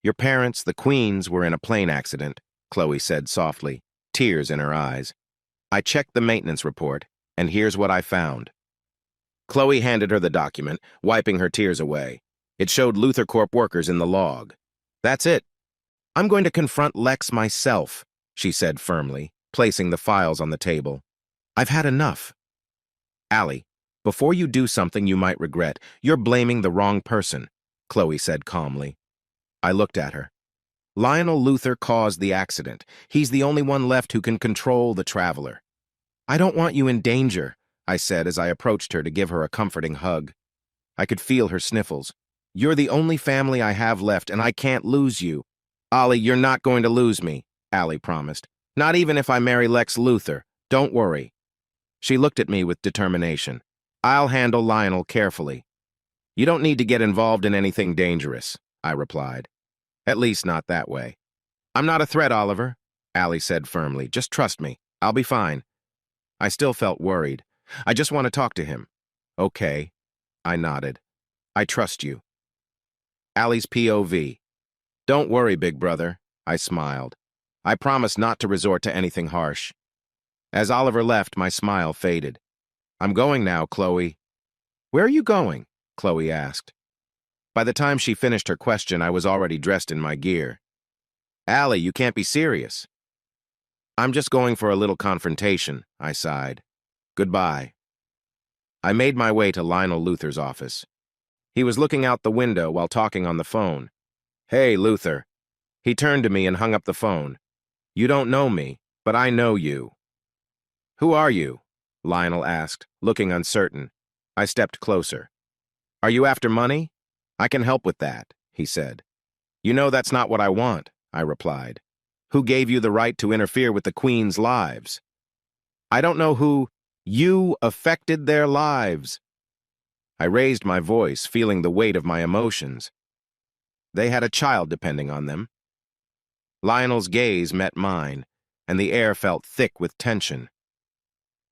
Your parents, the Queens, were in a plane accident, Chloe said softly, tears in her eyes. I checked the maintenance report, and here's what I found. Chloe handed her the document, wiping her tears away. It showed Luther Corp workers in the log. That's it. I'm going to confront Lex myself, she said firmly, placing the files on the table. I've had enough. Allie, before you do something you might regret, you're blaming the wrong person, Chloe said calmly. I looked at her. Lionel Luther caused the accident. He's the only one left who can control the traveler. I don't want you in danger, I said as I approached her to give her a comforting hug. I could feel her sniffles. You're the only family I have left, and I can't lose you. Ollie, you're not going to lose me, Allie promised. Not even if I marry Lex Luthor. Don't worry. She looked at me with determination. I'll handle Lionel carefully. You don't need to get involved in anything dangerous, I replied. At least not that way. I'm not a threat, Oliver, Allie said firmly. Just trust me. I'll be fine. I still felt worried. I just want to talk to him. Okay, I nodded. I trust you. Allie's POV. Don't worry, big brother, I smiled. I promise not to resort to anything harsh. As Oliver left, my smile faded. I'm going now, Chloe. Where are you going? Chloe asked. By the time she finished her question, I was already dressed in my gear. Allie, you can't be serious. I'm just going for a little confrontation, I sighed. Goodbye. I made my way to Lionel Luther's office. He was looking out the window while talking on the phone. Hey, Luther. He turned to me and hung up the phone. You don't know me, but I know you. Who are you? Lionel asked, looking uncertain. I stepped closer. Are you after money? I can help with that, he said. You know that's not what I want, I replied. Who gave you the right to interfere with the Queen's lives? I don't know who. You affected their lives. I raised my voice, feeling the weight of my emotions. They had a child depending on them. Lionel's gaze met mine, and the air felt thick with tension.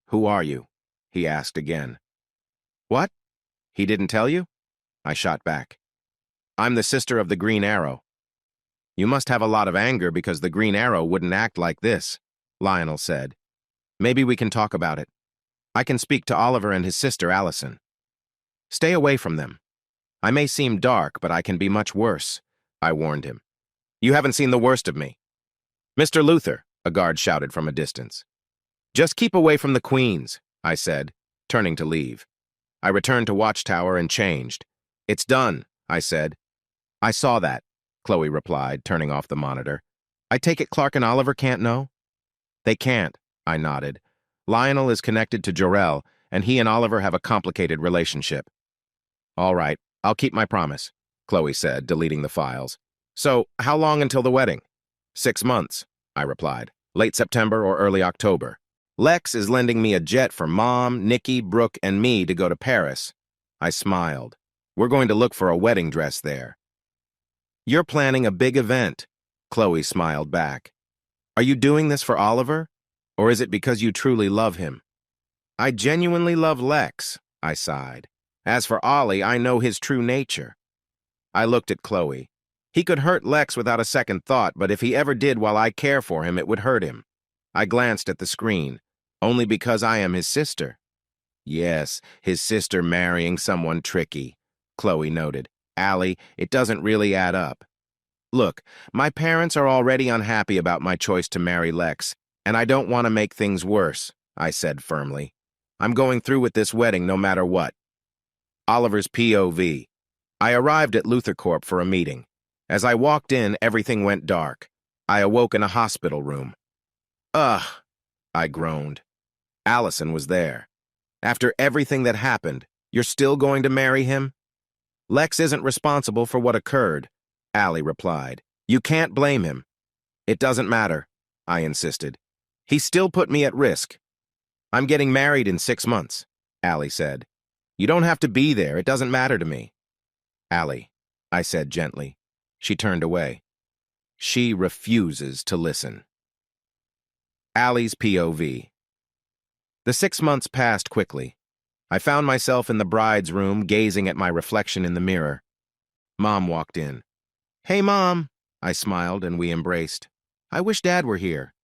Who are you? He asked again. What? He didn't tell you? I shot back. I'm the sister of the Green Arrow. You must have a lot of anger because the Green Arrow wouldn't act like this, Lionel said. Maybe we can talk about it. I can speak to Oliver and his sister Allison. Stay away from them. I may seem dark, but I can be much worse, I warned him. You haven't seen the worst of me. Mr. Luther, a guard shouted from a distance. Just keep away from the queens, I said, turning to leave. I returned to Watchtower and changed. It's done, I said. I saw that, Chloe replied, turning off the monitor. I take it Clark and Oliver can't know? They can't, I nodded. Lionel is connected to Jor-El, and he and Oliver have a complicated relationship. All right, I'll keep my promise, Chloe said, deleting the files. So, how long until the wedding? 6 months, I replied. Late September or early October. Lex is lending me a jet for Mom, Nikki, Brooke, and me to go to Paris. I smiled. We're going to look for a wedding dress there. You're planning a big event, Chloe smiled back. Are you doing this for Oliver? Or is it because you truly love him? I genuinely love Lex, I sighed. As for Ollie, I know his true nature. I looked at Chloe. He could hurt Lex without a second thought, but if he ever did while I care for him, it would hurt him. I glanced at the screen. Only because I am his sister. Yes, his sister marrying someone tricky, Chloe noted. Allie, it doesn't really add up. Look, my parents are already unhappy about my choice to marry Lex, and I don't want to make things worse, I said firmly. I'm going through with this wedding no matter what. Oliver's POV. I arrived at Luther Corp for a meeting. As I walked in, everything went dark. I awoke in a hospital room. Ugh, I groaned. Allison was there. After everything that happened, you're still going to marry him? Lex isn't responsible for what occurred, Allie replied. You can't blame him. It doesn't matter, I insisted. He still put me at risk. I'm getting married in 6 months, Allie said. You don't have to be there. It doesn't matter to me. Allie, I said gently. She turned away. She refuses to listen. Allie's POV. The 6 months passed quickly. I found myself in the bride's room, gazing at my reflection in the mirror. Mom walked in. Hey, Mom, I smiled and we embraced. I wish Dad were here.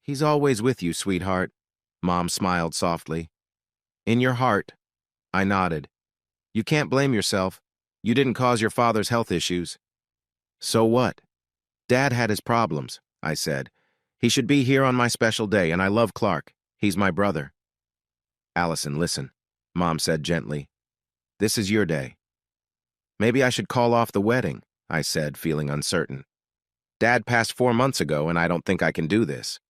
He's always with you, sweetheart, Mom smiled softly. In your heart, I nodded. You can't blame yourself. You didn't cause your father's health issues. So what? Dad had his problems, I said. He should be here on my special day, and I love Clark. He's my brother. Allison, listen, Mom said gently. This is your day. Maybe I should call off the wedding, I said, feeling uncertain. Dad passed 4 months ago, and I don't think I can do this.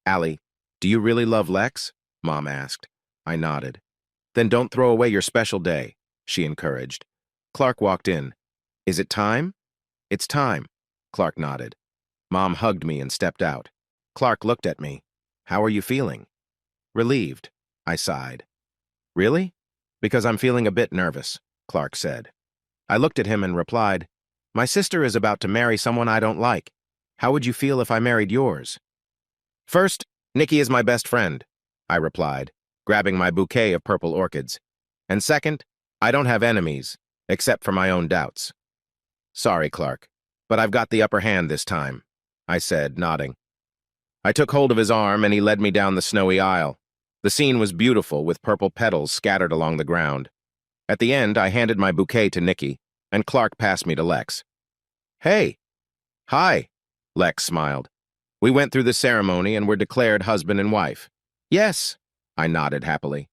Allie, do you really love Lex? Mom asked. I nodded. Then don't throw away your special day, she encouraged. Clark walked in. Is it time? It's time, Clark nodded. Mom hugged me and stepped out. Clark looked at me. How are you feeling? Relieved, I sighed. Really? Because I'm feeling a bit nervous, Clark said. I looked at him and replied, My sister is about to marry someone I don't like. How would you feel if I married yours? First, Nikki is my best friend, I replied, grabbing my bouquet of purple orchids. And second, I don't have enemies, except for my own doubts. Sorry, Clark, but I've got the upper hand this time, I said, nodding. I took hold of his arm and he led me down the snowy aisle. The scene was beautiful, with purple petals scattered along the ground. At the end, I handed my bouquet to Nikki, and Clark passed me to Lex. Hey! Hi! Lex smiled. We went through the ceremony and were declared husband and wife. Yes, I nodded happily.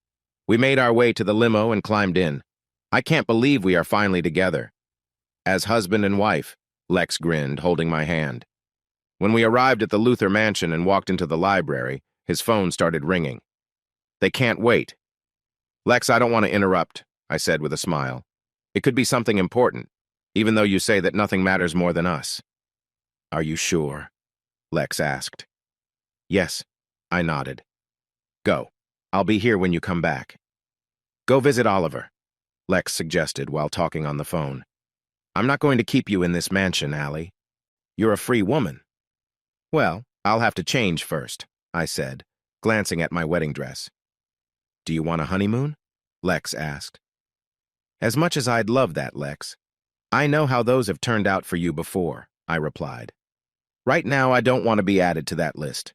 We made our way to the limo and climbed in. I can't believe we are finally together. As husband and wife, Lex grinned, holding my hand. When we arrived at the Luther mansion and walked into the library, his phone started ringing. They can't wait. Lex, I don't want to interrupt, I said with a smile. It could be something important, even though you say that nothing matters more than us. Are you sure? Lex asked. Yes, I nodded. Go. I'll be here when you come back. Go visit Oliver, Lex suggested while talking on the phone. I'm not going to keep you in this mansion, Allie. You're a free woman. Well, I'll have to change first, I said, glancing at my wedding dress. Do you want a honeymoon? Lex asked. As much as I'd love that, Lex. I know how those have turned out for you before, I replied. Right now, I don't want to be added to that list.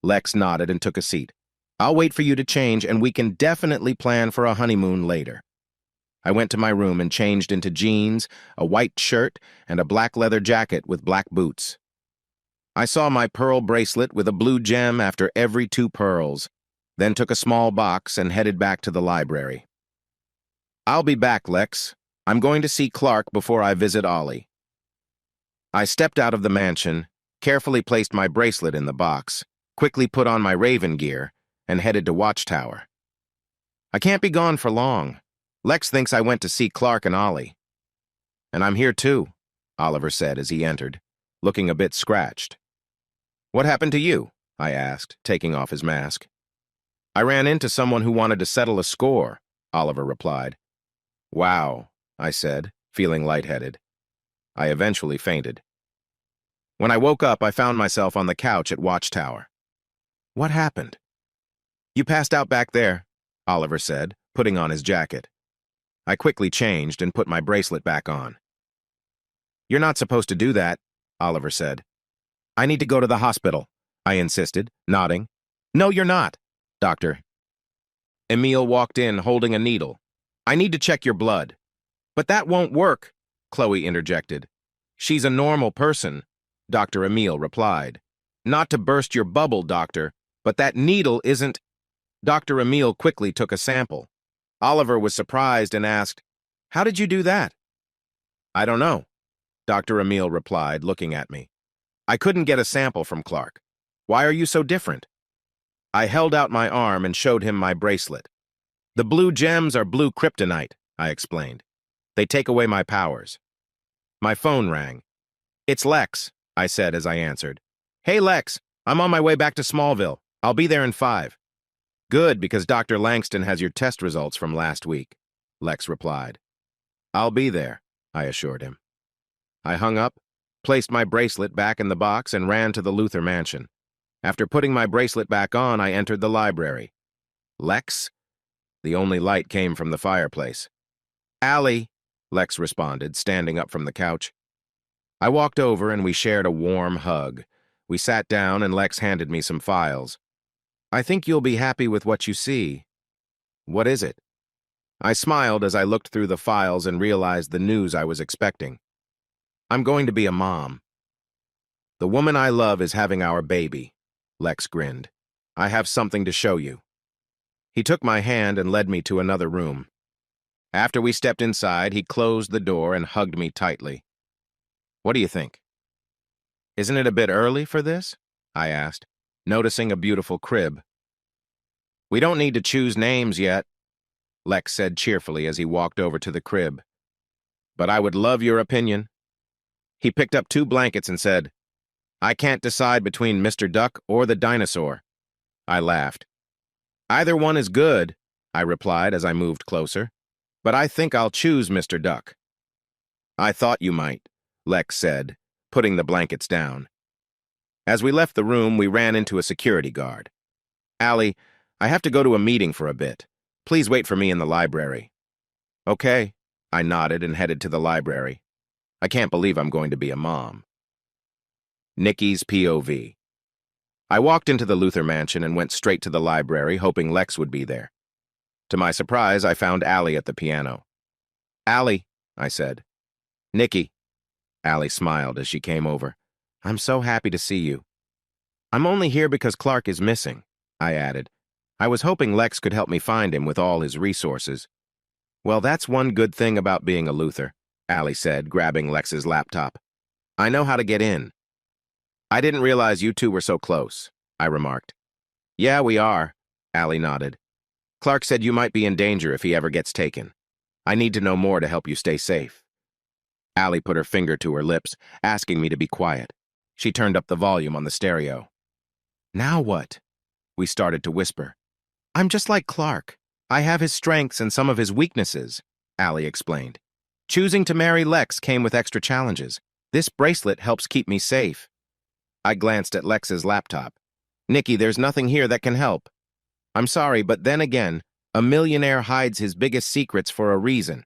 Lex nodded and took a seat. I'll wait for you to change, and we can definitely plan for a honeymoon later. I went to my room and changed into jeans, a white shirt, and a black leather jacket with black boots. I saw my pearl bracelet with a blue gem after every 2 pearls, then took a small box and headed back to the library. I'll be back, Lex. I'm going to see Clark before I visit Ollie. I stepped out of the mansion, carefully placed my bracelet in the box, quickly put on my Raven gear, and headed to Watchtower. I can't be gone for long. Lex thinks I went to see Clark and Ollie. And I'm here too, Oliver said as he entered, looking a bit scratched. What happened to you? I asked, taking off his mask. I ran into someone who wanted to settle a score, Oliver replied. Wow, I said, feeling lightheaded. I eventually fainted. When I woke up, I found myself on the couch at Watchtower. What happened? You passed out back there, Oliver said, putting on his jacket. I quickly changed and put my bracelet back on. You're not supposed to do that, Oliver said. I need to go to the hospital, I insisted, nodding. No, you're not, doctor. Emile walked in holding a needle. I need to check your blood. But that won't work, Chloe interjected. She's a normal person, Dr. Emile replied. Not to burst your bubble, doctor, but that needle isn't... Dr. Emile quickly took a sample. Oliver was surprised and asked, How did you do that? I don't know, Dr. Emile replied, looking at me. I couldn't get a sample from Clark. Why are you so different? I held out my arm and showed him my bracelet. The blue gems are blue kryptonite, I explained. They take away my powers. My phone rang. It's Lex, I said as I answered. Hey, Lex, I'm on my way back to Smallville. I'll be there in 5. Good, because Dr. Langston has your test results from last week, Lex replied. I'll be there, I assured him. I hung up, placed my bracelet back in the box, and ran to the Luther mansion. After putting my bracelet back on, I entered the library. Lex? The only light came from the fireplace. Allie, Lex responded, standing up from the couch. I walked over and we shared a warm hug. We sat down and Lex handed me some files. I think you'll be happy with what you see. What is it? I smiled as I looked through the files and realized the news I was expecting. I'm going to be a mom. The woman I love is having our baby, Lex grinned. I have something to show you. He took my hand and led me to another room. After we stepped inside, he closed the door and hugged me tightly. What do you think? Isn't it a bit early for this? I asked, noticing a beautiful crib. We don't need to choose names yet, Lex said cheerfully as he walked over to the crib. But I would love your opinion. He picked up 2 blankets and said, I can't decide between Mr. Duck or the dinosaur. I laughed. Either one is good, I replied as I moved closer, but I think I'll choose Mr. Duck. I thought you might, Lex said, putting the blankets down. As we left the room, we ran into a security guard. Allie, I have to go to a meeting for a bit. Please wait for me in the library. Okay, I nodded and headed to the library. I can't believe I'm going to be a mom. Nikki's POV. I walked into the Luther mansion and went straight to the library, hoping Lex would be there. To my surprise, I found Allie at the piano. Allie, I said. Nikki. Allie smiled as she came over. I'm so happy to see you. I'm only here because Clark is missing, I added. I was hoping Lex could help me find him with all his resources. Well, that's one good thing about being a Luther, Allie said, grabbing Lex's laptop. I know how to get in. I didn't realize you two were so close, I remarked. Yeah, we are, Allie nodded. Clark said you might be in danger if he ever gets taken. I need to know more to help you stay safe. Allie put her finger to her lips, asking me to be quiet. She turned up the volume on the stereo. Now what? We started to whisper. I'm just like Clark. I have his strengths and some of his weaknesses, Allie explained. Choosing to marry Lex came with extra challenges. This bracelet helps keep me safe. I glanced at Lex's laptop. Nikki, there's nothing here that can help. I'm sorry, but then again, a millionaire hides his biggest secrets for a reason.